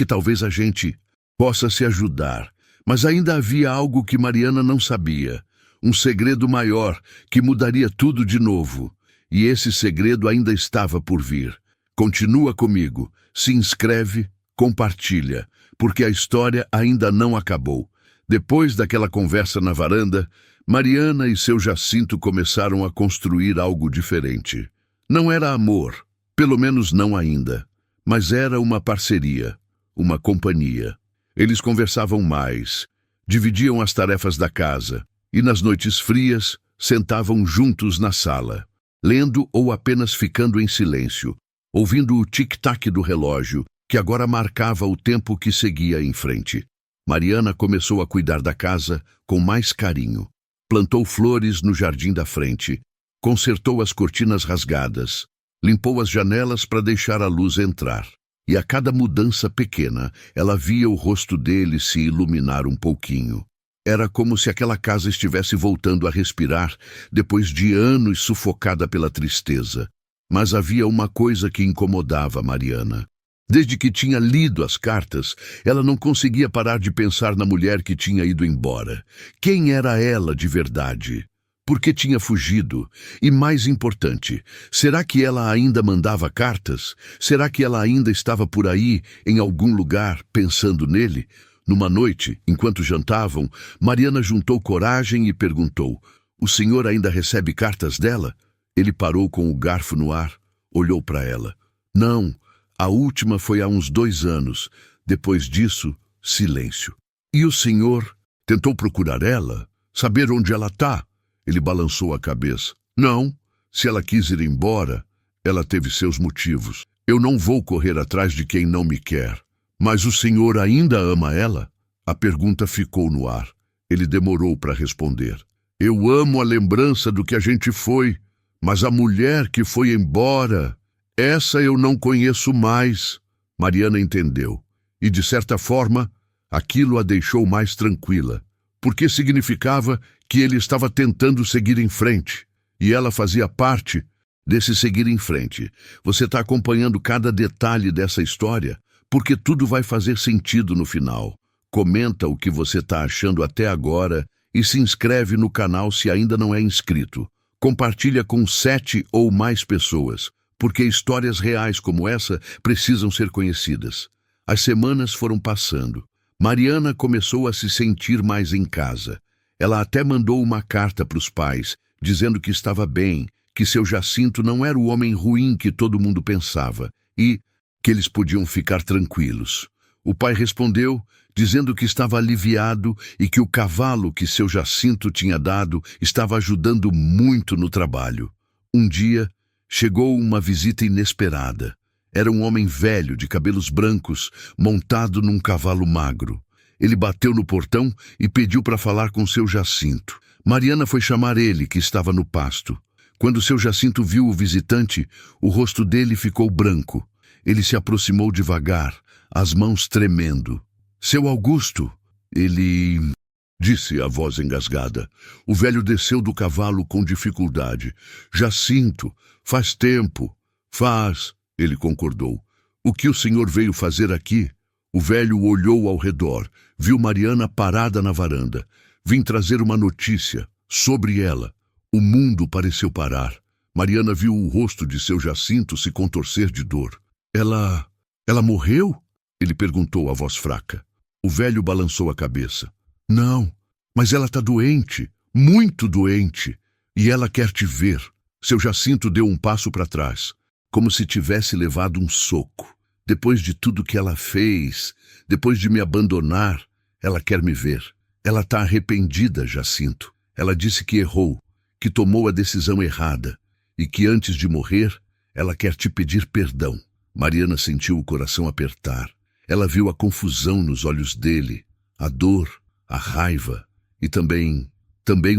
talvez a gente possa se ajudar. Mas ainda havia algo que Mariana não sabia, um segredo maior que mudaria tudo de novo. E esse segredo ainda estava por vir. Continua comigo, se inscreve, compartilha, porque a história ainda não acabou. Depois daquela conversa na varanda, Mariana e seu Jacinto começaram a construir algo diferente. Não era amor, pelo menos não ainda, mas era uma parceria, uma companhia. Eles conversavam mais, dividiam as tarefas da casa e nas noites frias sentavam juntos na sala, lendo ou apenas ficando em silêncio, ouvindo o tic-tac do relógio, que agora marcava o tempo que seguia em frente. Mariana começou a cuidar da casa com mais carinho. Plantou flores no jardim da frente, consertou as cortinas rasgadas, limpou as janelas para deixar a luz entrar. E a cada mudança pequena, ela via o rosto dele se iluminar um pouquinho. Era como se aquela casa estivesse voltando a respirar depois de anos sufocada pela tristeza. Mas havia uma coisa que incomodava Mariana. Desde que tinha lido as cartas, ela não conseguia parar de pensar na mulher que tinha ido embora. Quem era ela de verdade? Por que tinha fugido? E mais importante, será que ela ainda mandava cartas? Será que ela ainda estava por aí, em algum lugar, pensando nele? Numa noite, enquanto jantavam, Mariana juntou coragem e perguntou: "O senhor ainda recebe cartas dela?" Ele parou com o garfo no ar, olhou para ela. "Não. A última foi há uns 2 anos. Depois disso, silêncio." "E o senhor tentou procurar ela? Saber onde ela está?" Ele balançou a cabeça. "Não. Se ela quis ir embora, ela teve seus motivos. Eu não vou correr atrás de quem não me quer." "Mas o senhor ainda ama ela?" A pergunta ficou no ar. Ele demorou para responder. "Eu amo a lembrança do que a gente foi, mas a mulher que foi embora... essa eu não conheço mais." Mariana entendeu. E, de certa forma, aquilo a deixou mais tranquila, porque significava que ele estava tentando seguir em frente, e ela fazia parte desse seguir em frente. Você está acompanhando cada detalhe dessa história, porque tudo vai fazer sentido no final. Comenta o que você está achando até agora e se inscreve no canal se ainda não é inscrito. Compartilha com 7 ou mais pessoas, porque histórias reais como essa precisam ser conhecidas. As semanas foram passando. Mariana começou a se sentir mais em casa. Ela até mandou uma carta para os pais, dizendo que estava bem, que seu Jacinto não era o homem ruim que todo mundo pensava, e que eles podiam ficar tranquilos. O pai respondeu, dizendo que estava aliviado e que o cavalo que seu Jacinto tinha dado estava ajudando muito no trabalho. Um dia, chegou uma visita inesperada. Era um homem velho, de cabelos brancos, montado num cavalo magro. Ele bateu no portão e pediu para falar com seu Jacinto. Mariana foi chamar ele, que estava no pasto. Quando seu Jacinto viu o visitante, o rosto dele ficou branco. Ele se aproximou devagar, as mãos tremendo. Seu Augusto, ele... disse a voz engasgada. O velho desceu do cavalo com dificuldade. Jacinto, faz tempo. Faz, ele concordou. O que o senhor veio fazer aqui? O velho olhou ao redor, viu Mariana parada na varanda. Vim trazer uma notícia sobre ela. O mundo pareceu parar. Mariana viu o rosto de seu Jacinto se contorcer de dor. Ela morreu? Ele perguntou a voz fraca. O velho balançou a cabeça. Não, mas ela está doente, muito doente, e ela quer te ver. Seu Jacinto deu um passo para trás, como se tivesse levado um soco. Depois de tudo que ela fez, depois de me abandonar, ela quer me ver. Ela está arrependida, Jacinto. Ela disse que errou, que tomou a decisão errada, e que antes de morrer, ela quer te pedir perdão. Mariana sentiu o coração apertar. Ela viu a confusão nos olhos dele, a dor, a raiva e também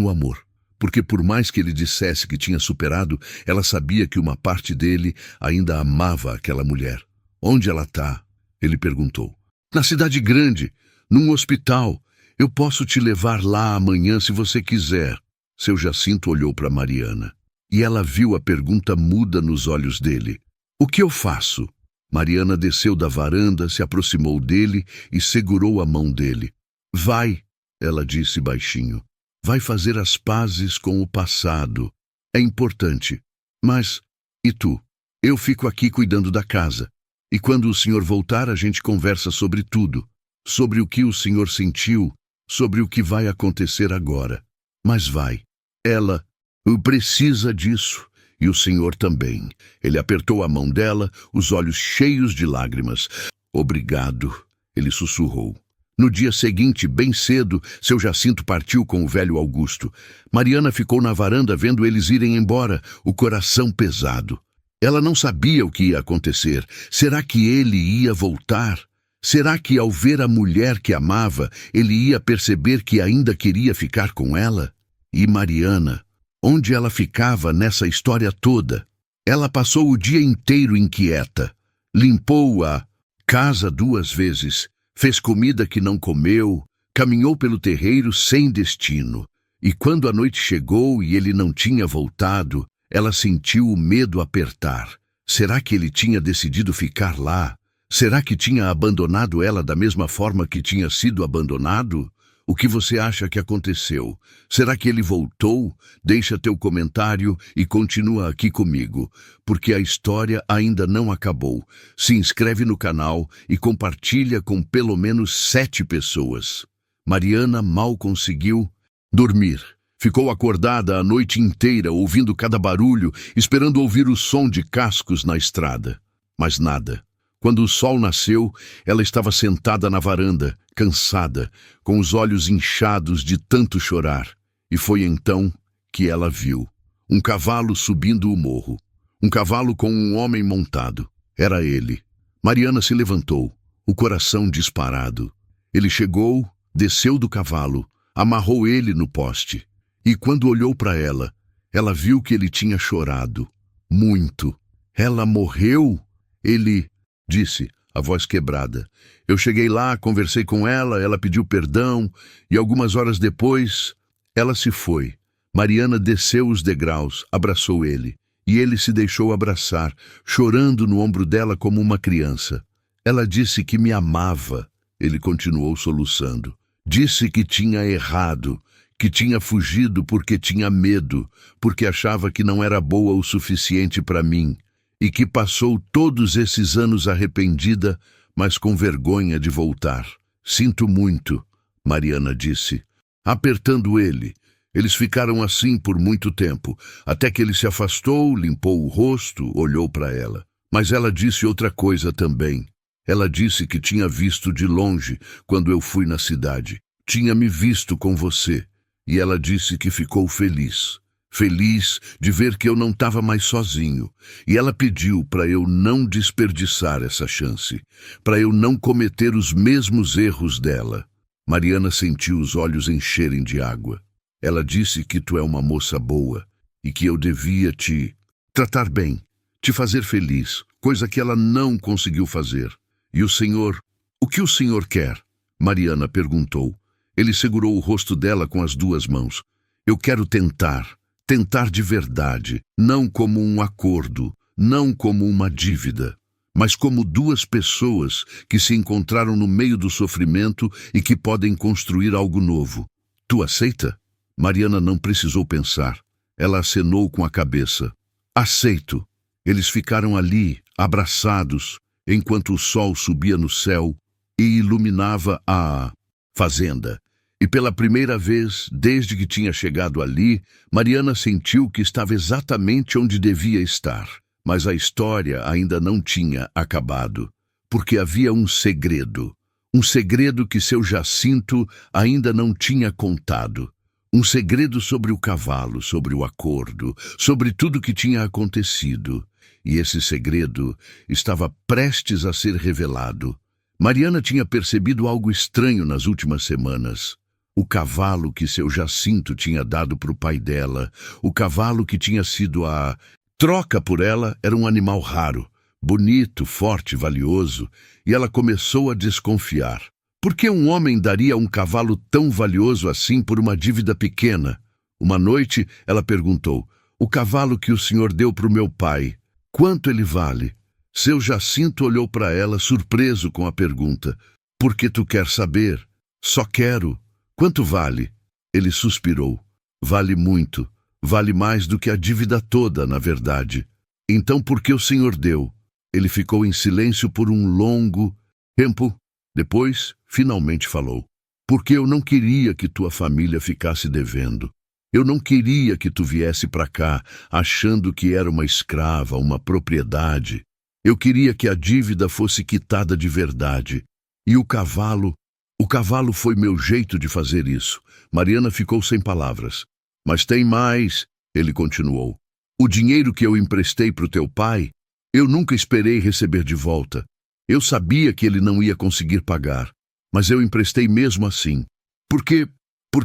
o amor. Porque por mais que ele dissesse que tinha superado, ela sabia que uma parte dele ainda amava aquela mulher. Onde ela está? Ele perguntou. Na cidade grande, num hospital. Eu posso te levar lá amanhã se você quiser. Seu Jacinto olhou para Mariana e ela viu a pergunta muda nos olhos dele. O que eu faço? Mariana desceu da varanda, se aproximou dele e segurou a mão dele. Vai, ela disse baixinho. Vai fazer as pazes com o passado. É importante. Mas, e tu? Eu fico aqui cuidando da casa. E quando o senhor voltar, a gente conversa sobre tudo. Sobre o que o senhor sentiu, sobre o que vai acontecer agora. Mas vai. Ela precisa disso. E o senhor também. Ele apertou a mão dela, os olhos cheios de lágrimas. Obrigado, ele sussurrou. No dia seguinte, bem cedo, seu Jacinto partiu com o velho Augusto. Mariana ficou na varanda vendo eles irem embora, o coração pesado. Ela não sabia o que ia acontecer. Será que ele ia voltar? Será que, ao ver a mulher que amava, ele ia perceber que ainda queria ficar com ela? E Mariana, onde ela ficava nessa história toda? Ela passou o dia inteiro inquieta. Limpou a casa 2 vezes, fez comida que não comeu, caminhou pelo terreiro sem destino. E quando a noite chegou e ele não tinha voltado, ela sentiu o medo apertar. Será que ele tinha decidido ficar lá? Será que tinha abandonado ela da mesma forma que tinha sido abandonado? O que você acha que aconteceu? Será que ele voltou? Deixa teu comentário e continua aqui comigo, porque a história ainda não acabou. Se inscreve no canal e compartilha com pelo menos 7 pessoas. Mariana mal conseguiu dormir. Ficou acordada a noite inteira, ouvindo cada barulho, esperando ouvir o som de cascos na estrada. Mas nada. Quando o sol nasceu, ela estava sentada na varanda, cansada, com os olhos inchados de tanto chorar. E foi então que ela viu um cavalo subindo o morro. Um cavalo com um homem montado. Era ele. Mariana se levantou, o coração disparado. Ele chegou, desceu do cavalo, amarrou ele no poste. E quando olhou para ela, ela viu que ele tinha chorado. Muito. Ela morreu? Ele disse, a voz quebrada. Eu cheguei lá, conversei com ela, ela pediu perdão, e algumas horas depois, ela se foi. Mariana desceu os degraus, abraçou ele, e ele se deixou abraçar, chorando no ombro dela como uma criança. Ela disse que me amava, ele continuou soluçando. Disse que tinha errado, que tinha fugido porque tinha medo, porque achava que não era boa o suficiente para mim, e que passou todos esses anos arrependida, mas com vergonha de voltar. Sinto muito, Mariana disse, apertando ele. Eles ficaram assim por muito tempo, até que ele se afastou, limpou o rosto, olhou para ela. Mas ela disse outra coisa também. Ela disse que tinha visto de longe quando eu fui na cidade. Tinha me visto com você. E ela disse que ficou feliz. Feliz de ver que eu não estava mais sozinho. E ela pediu para eu não desperdiçar essa chance. Para eu não cometer os mesmos erros dela. Mariana sentiu os olhos encherem de água. Ela disse que tu é uma moça boa e que eu devia te tratar bem, te fazer feliz, coisa que ela não conseguiu fazer. E o senhor, o que o senhor quer? Mariana perguntou. Ele segurou o rosto dela com as duas mãos. Eu quero tentar de verdade, não como um acordo, não como uma dívida, mas como duas pessoas que se encontraram no meio do sofrimento e que podem construir algo novo. Tu aceita? Mariana não precisou pensar. Ela acenou com a cabeça. Aceito. Eles ficaram ali, abraçados, enquanto o sol subia no céu e iluminava a fazenda. E pela primeira vez, desde que tinha chegado ali, Mariana sentiu que estava exatamente onde devia estar. Mas a história ainda não tinha acabado, porque havia um segredo que seu Jacinto ainda não tinha contado. Um segredo sobre o cavalo, sobre o acordo, sobre tudo que tinha acontecido. E esse segredo estava prestes a ser revelado. Mariana tinha percebido algo estranho nas últimas semanas. O cavalo que seu Jacinto tinha dado para o pai dela, o cavalo que tinha sido a troca por ela, era um animal raro, bonito, forte, valioso, e ela começou a desconfiar. Por que um homem daria um cavalo tão valioso assim por uma dívida pequena? Uma noite, ela perguntou, o cavalo que o senhor deu para o meu pai, quanto ele vale? Seu Jacinto olhou para ela, surpreso com a pergunta. Por que tu quer saber? Só quero. Quanto vale? Ele suspirou. Vale muito. Vale mais do que a dívida toda, na verdade. Então por que o senhor deu? Ele ficou em silêncio por um longo tempo. Depois, finalmente falou. Porque eu não queria que tua família ficasse devendo. Eu não queria que tu viesse para cá achando que era uma escrava, uma propriedade. Eu queria que a dívida fosse quitada de verdade. E o cavalo foi meu jeito de fazer isso. Mariana ficou sem palavras. Mas tem mais, ele continuou. O dinheiro que eu emprestei para o teu pai, eu nunca esperei receber de volta. Eu sabia que ele não ia conseguir pagar, mas eu emprestei mesmo assim. Porque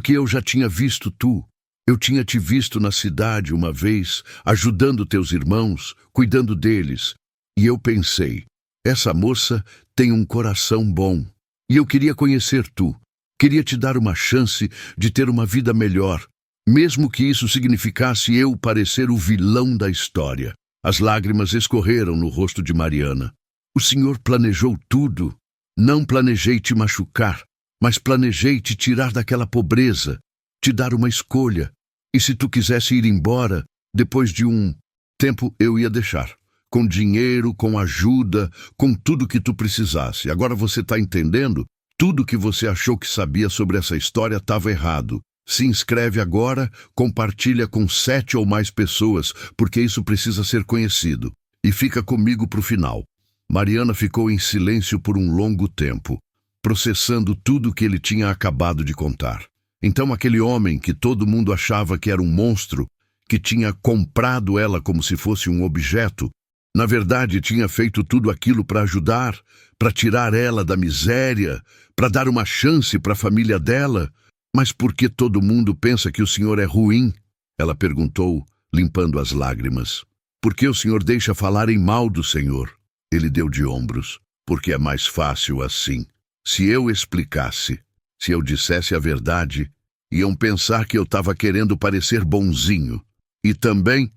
eu já tinha visto tu. Eu tinha te visto na cidade uma vez, ajudando teus irmãos, cuidando deles. E eu pensei, essa moça tem um coração bom. E eu queria conhecer tu. Queria te dar uma chance de ter uma vida melhor, mesmo que isso significasse eu parecer o vilão da história. As lágrimas escorreram no rosto de Mariana. O senhor planejou tudo. Não planejei te machucar, mas planejei te tirar daquela pobreza, te dar uma escolha. E se tu quisesse ir embora, depois de um tempo eu ia deixar. Com dinheiro, com ajuda, com tudo que tu precisasse. Agora você está entendendo? Tudo que você achou que sabia sobre essa história estava errado. Se inscreve agora, compartilha com 7 ou mais pessoas, porque isso precisa ser conhecido. E fica comigo para o final. Mariana ficou em silêncio por um longo tempo, processando tudo que ele tinha acabado de contar. Então aquele homem que todo mundo achava que era um monstro, que tinha comprado ela como se fosse um objeto, na verdade tinha feito tudo aquilo para ajudar, para tirar ela da miséria, para dar uma chance para a família dela. Mas por que todo mundo pensa que o senhor é ruim? Ela perguntou, limpando as lágrimas. Por que o senhor deixa falarem mal do senhor? Ele deu de ombros. Porque é mais fácil assim. Se eu explicasse, se eu dissesse a verdade, iam pensar que eu estava querendo parecer bonzinho. E também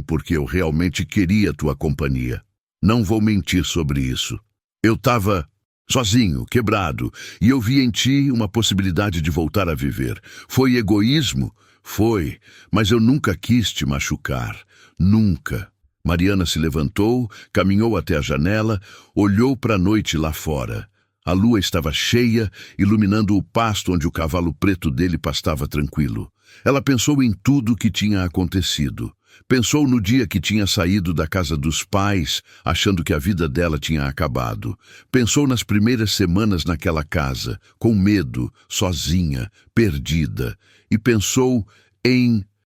porque eu realmente queria tua companhia. Não vou mentir sobre isso. Eu estava sozinho, quebrado, e eu vi em ti uma possibilidade de voltar a viver. Foi egoísmo? Foi, mas eu nunca quis te machucar. Nunca. Mariana se levantou, caminhou até a janela, olhou para a noite lá fora. A lua estava cheia, iluminando o pasto onde o cavalo preto dele pastava tranquilo. Ela pensou em tudo o que tinha acontecido. Pensou no dia que tinha saído da casa dos pais, achando que a vida dela tinha acabado. Pensou nas primeiras semanas naquela casa, com medo, sozinha, perdida. E pensou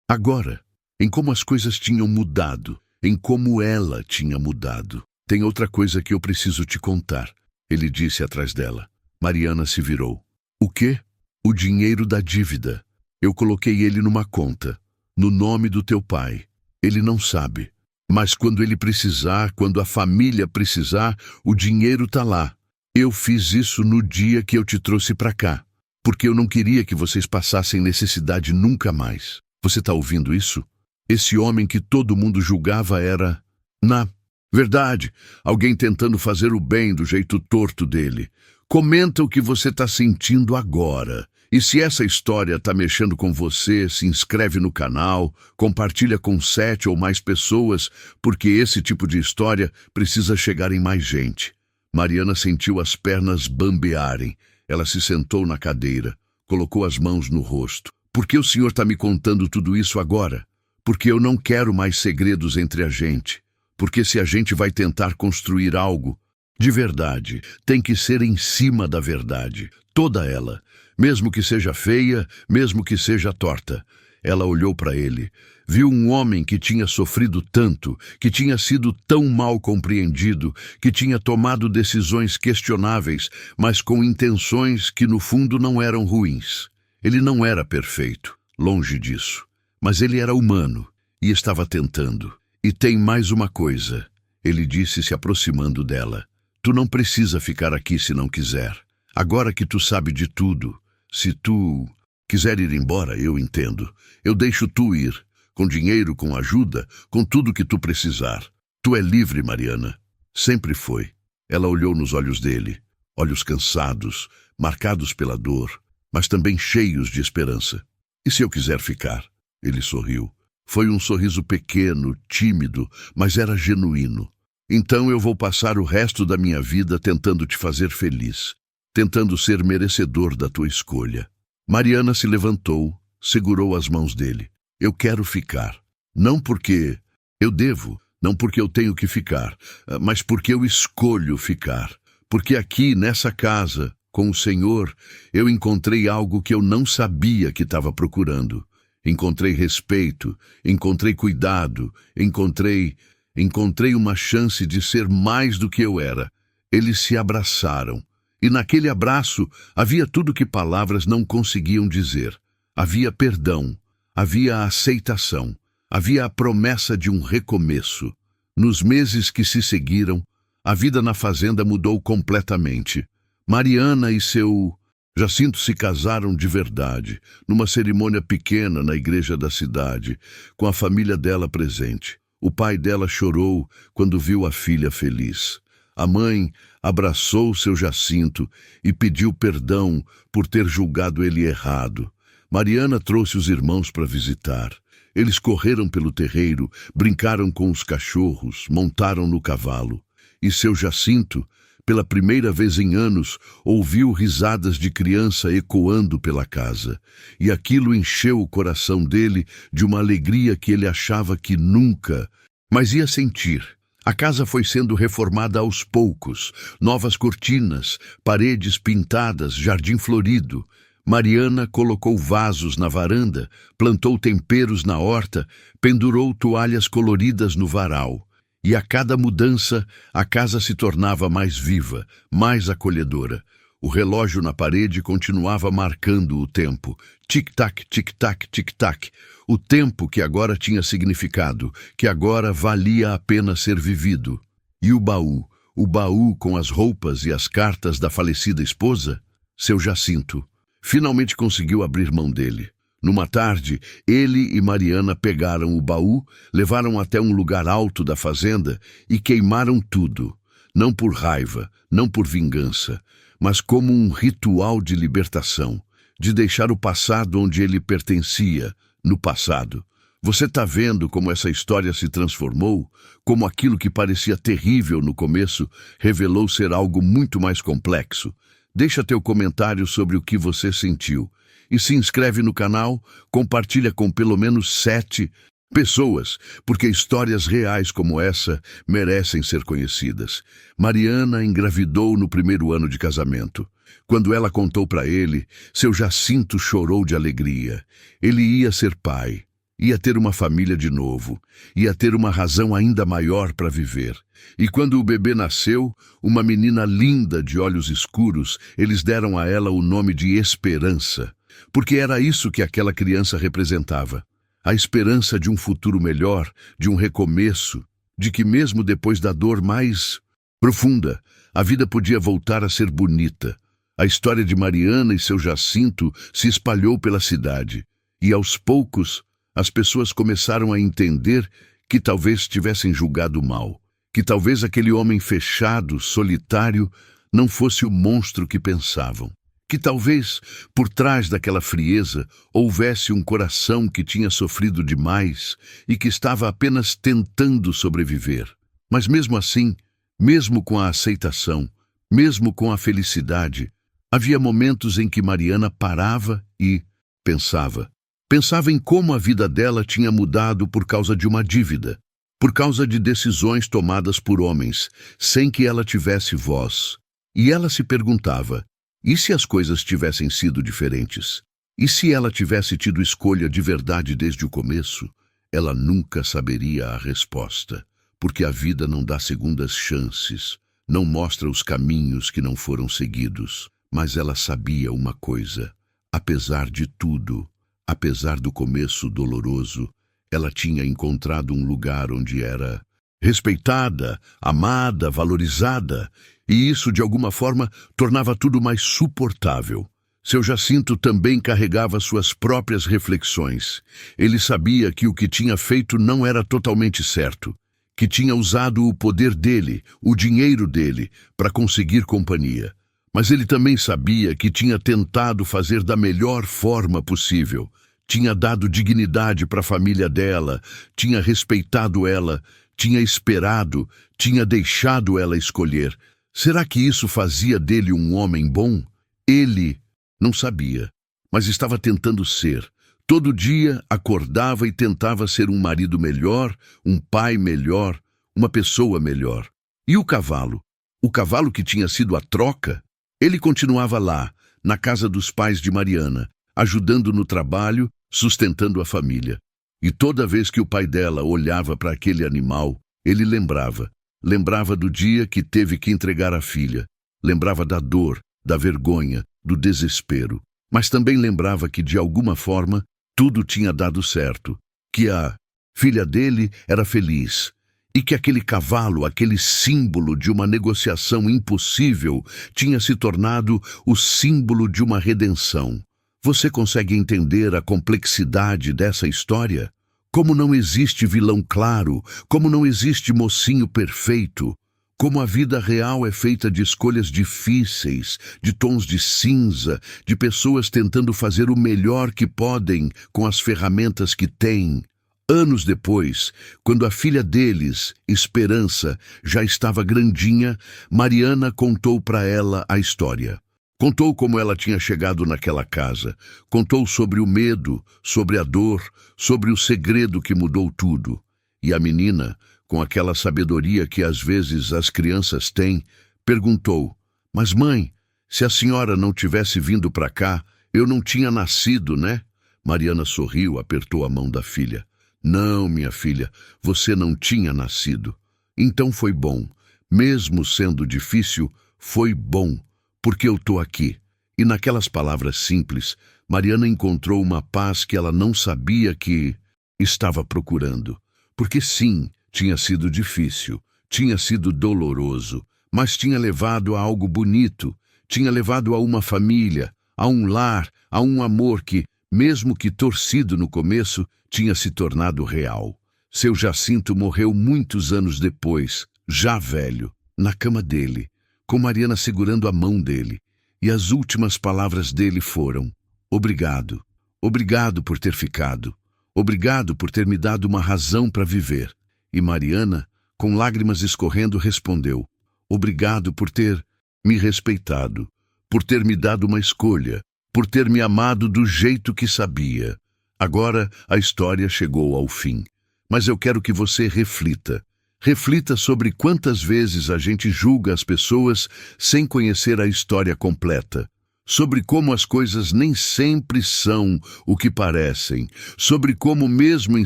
agora, em como as coisas tinham mudado, em como ela tinha mudado. Tem outra coisa que eu preciso te contar, ele disse atrás dela. Mariana se virou. O quê? O dinheiro da dívida. Eu coloquei ele numa conta, no nome do teu pai. Ele não sabe. Mas quando ele precisar, quando a família precisar, o dinheiro tá lá. Eu fiz isso no dia que eu te trouxe pra cá, porque eu não queria que vocês passassem necessidade nunca mais. Você tá ouvindo isso? Esse homem que todo mundo julgava era, na verdade, alguém tentando fazer o bem do jeito torto dele. Comenta o que você tá sentindo agora. E se essa história tá mexendo com você, se inscreve no canal, compartilha com 7 ou mais pessoas, porque esse tipo de história precisa chegar em mais gente. Mariana sentiu as pernas bambearem. Ela se sentou na cadeira, colocou as mãos no rosto. Por que o senhor tá me contando tudo isso agora? Porque eu não quero mais segredos entre a gente. Porque se a gente vai tentar construir algo de verdade, tem que ser em cima da verdade, toda ela. Mesmo que seja feia, mesmo que seja torta. Ela olhou para ele, viu um homem que tinha sofrido tanto, que tinha sido tão mal compreendido, que tinha tomado decisões questionáveis, mas com intenções que no fundo não eram ruins. Ele não era perfeito, longe disso, mas ele era humano e estava tentando. E tem mais uma coisa, ele disse se aproximando dela. Tu não precisa ficar aqui se não quiser. Agora que tu sabe de tudo, se tu quiser ir embora, eu entendo. Eu deixo tu ir, com dinheiro, com ajuda, com tudo que tu precisar. Tu é livre, Mariana. Sempre foi. Ela olhou nos olhos dele, olhos cansados, marcados pela dor, mas também cheios de esperança. E se eu quiser ficar? Ele sorriu. Foi um sorriso pequeno, tímido, mas era genuíno. Então eu vou passar o resto da minha vida tentando te fazer feliz, tentando ser merecedor da tua escolha. Mariana se levantou, segurou as mãos dele. Eu quero ficar. Não porque eu devo, não porque eu tenho que ficar, mas porque eu escolho ficar. Porque aqui, nessa casa, com o Senhor, eu encontrei algo que eu não sabia que estava procurando. Encontrei respeito, encontrei cuidado, encontrei uma chance de ser mais do que eu era. Eles se abraçaram. E naquele abraço havia tudo que palavras não conseguiam dizer. Havia perdão, havia aceitação, havia a promessa de um recomeço. Nos meses que se seguiram, a vida na fazenda mudou completamente. Mariana e seu Jacinto se casaram de verdade, numa cerimônia pequena na igreja da cidade, com a família dela presente. O pai dela chorou quando viu a filha feliz. A mãe abraçou seu Jacinto e pediu perdão por ter julgado ele errado. Mariana trouxe os irmãos para visitar. Eles correram pelo terreiro, brincaram com os cachorros, montaram no cavalo. E seu Jacinto, pela primeira vez em anos, ouviu risadas de criança ecoando pela casa. E aquilo encheu o coração dele de uma alegria que ele achava que nunca mais ia sentir. A casa foi sendo reformada aos poucos, novas cortinas, paredes pintadas, jardim florido. Mariana colocou vasos na varanda, plantou temperos na horta, pendurou toalhas coloridas no varal. E a cada mudança, a casa se tornava mais viva, mais acolhedora. O relógio na parede continuava marcando o tempo. Tic-tac, tic-tac, tic-tac. O tempo que agora tinha significado, que agora valia a pena ser vivido. E o baú com as roupas e as cartas da falecida esposa? Seu Jacinto finalmente conseguiu abrir mão dele. Numa tarde, ele e Mariana pegaram o baú, levaram até um lugar alto da fazenda e queimaram tudo. Não por raiva, não por vingança, mas como um ritual de libertação, de deixar o passado onde ele pertencia, no passado. Você está vendo como essa história se transformou? Como aquilo que parecia terrível no começo revelou ser algo muito mais complexo? Deixa teu comentário sobre o que você sentiu. E se inscreve no canal, compartilha com pelo menos 7 Pessoas, porque histórias reais como essa merecem ser conhecidas. Mariana engravidou no primeiro ano de casamento. Quando ela contou para ele, seu Jacinto chorou de alegria. Ele ia ser pai, ia ter uma família de novo, ia ter uma razão ainda maior para viver. E quando o bebê nasceu, uma menina linda de olhos escuros, eles deram a ela o nome de Esperança, porque era isso que aquela criança representava. A esperança de um futuro melhor, de um recomeço, de que mesmo depois da dor mais profunda, a vida podia voltar a ser bonita. A história de Mariana e seu Jacinto se espalhou pela cidade, e aos poucos as pessoas começaram a entender que talvez tivessem julgado mal, que talvez aquele homem fechado, solitário, não fosse o monstro que pensavam. Que talvez, por trás daquela frieza, houvesse um coração que tinha sofrido demais e que estava apenas tentando sobreviver. Mas mesmo assim, mesmo com a aceitação, mesmo com a felicidade, havia momentos em que Mariana parava e pensava. Pensava em como a vida dela tinha mudado por causa de uma dívida, por causa de decisões tomadas por homens, sem que ela tivesse voz. E ela se perguntava: e se as coisas tivessem sido diferentes? E se ela tivesse tido escolha de verdade desde o começo? Ela nunca saberia a resposta, porque a vida não dá segundas chances, não mostra os caminhos que não foram seguidos. Mas ela sabia uma coisa: apesar de tudo, apesar do começo doloroso, ela tinha encontrado um lugar onde era respeitada, amada, valorizada, e isso, de alguma forma, tornava tudo mais suportável. Seu Jacinto também carregava suas próprias reflexões. Ele sabia que o que tinha feito não era totalmente certo, que tinha usado o poder dele, o dinheiro dele, para conseguir companhia. Mas ele também sabia que tinha tentado fazer da melhor forma possível. Tinha dado dignidade para a família dela, tinha respeitado ela, tinha esperado, tinha deixado ela escolher. Será que isso fazia dele um homem bom? Ele não sabia, mas estava tentando ser. Todo dia acordava e tentava ser um marido melhor, um pai melhor, uma pessoa melhor. E o cavalo? O cavalo que tinha sido a troca? Ele continuava lá, na casa dos pais de Mariana, ajudando no trabalho, sustentando a família. E toda vez que o pai dela olhava para aquele animal, ele lembrava do dia que teve que entregar a filha, lembrava da dor, da vergonha, do desespero, mas também lembrava que, de alguma forma, tudo tinha dado certo, que a filha dele era feliz, e que aquele cavalo, aquele símbolo de uma negociação impossível, tinha se tornado o símbolo de uma redenção. Você consegue entender a complexidade dessa história? Como não existe vilão claro, como não existe mocinho perfeito, como a vida real é feita de escolhas difíceis, de tons de cinza, de pessoas tentando fazer o melhor que podem com as ferramentas que têm. Anos depois, quando a filha deles, Esperança, já estava grandinha, Mariana contou para ela a história. Contou como ela tinha chegado naquela casa, contou sobre o medo, sobre a dor, sobre o segredo que mudou tudo. E a menina, com aquela sabedoria que às vezes as crianças têm, perguntou: mas mãe, se a senhora não tivesse vindo para cá, eu não tinha nascido, né? Mariana sorriu, apertou a mão da filha. Não, minha filha, você não tinha nascido. Então foi bom. Mesmo sendo difícil, foi bom. Porque eu tô aqui. E naquelas palavras simples, Mariana encontrou uma paz que ela não sabia que estava procurando. Porque sim, tinha sido difícil, tinha sido doloroso, mas tinha levado a algo bonito, tinha levado a uma família, a um lar, a um amor que, mesmo que torcido no começo, tinha se tornado real. Seu Jacinto morreu muitos anos depois, já velho, na cama dele, com Mariana segurando a mão dele, e as últimas palavras dele foram: obrigado, obrigado por ter ficado, obrigado por ter me dado uma razão para viver. E Mariana, com lágrimas escorrendo, respondeu: obrigado por ter me respeitado, por ter me dado uma escolha, por ter me amado do jeito que sabia. Agora a história chegou ao fim. mas eu quero que você reflita. Reflita sobre quantas vezes a gente julga as pessoas sem conhecer a história completa. Sobre como as coisas nem sempre são o que parecem. Sobre como, mesmo em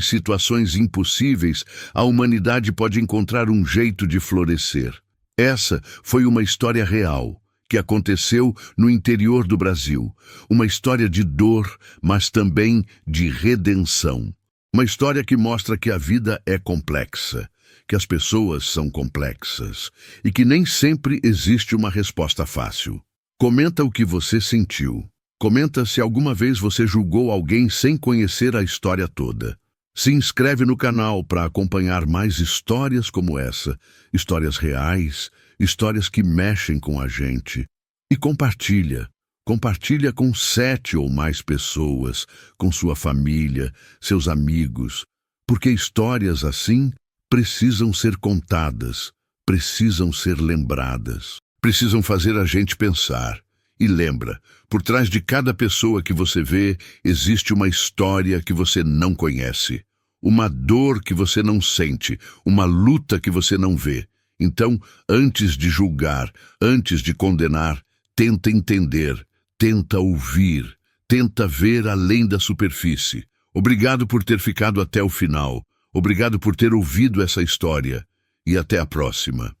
situações impossíveis, a humanidade pode encontrar um jeito de florescer. Essa foi uma história real, que aconteceu no interior do Brasil. Uma história de dor, mas também de redenção. Uma história que mostra que a vida é complexa, que as pessoas são complexas e que nem sempre existe uma resposta fácil. Comenta o que você sentiu. Comenta se alguma vez você julgou alguém sem conhecer a história toda. Se inscreve no canal para acompanhar mais histórias como essa, histórias reais, histórias que mexem com a gente. E compartilha. Compartilha com 7 ou mais pessoas, com sua família, seus amigos, porque histórias assim precisam ser contadas, precisam ser lembradas, precisam fazer a gente pensar. E lembra, por trás de cada pessoa que você vê, existe uma história que você não conhece, uma dor que você não sente, uma luta que você não vê. Então, antes de julgar, antes de condenar, tenta entender, tenta ouvir, tenta ver além da superfície. Obrigado por ter ficado até o final. Obrigado por ter ouvido essa história. E até a próxima.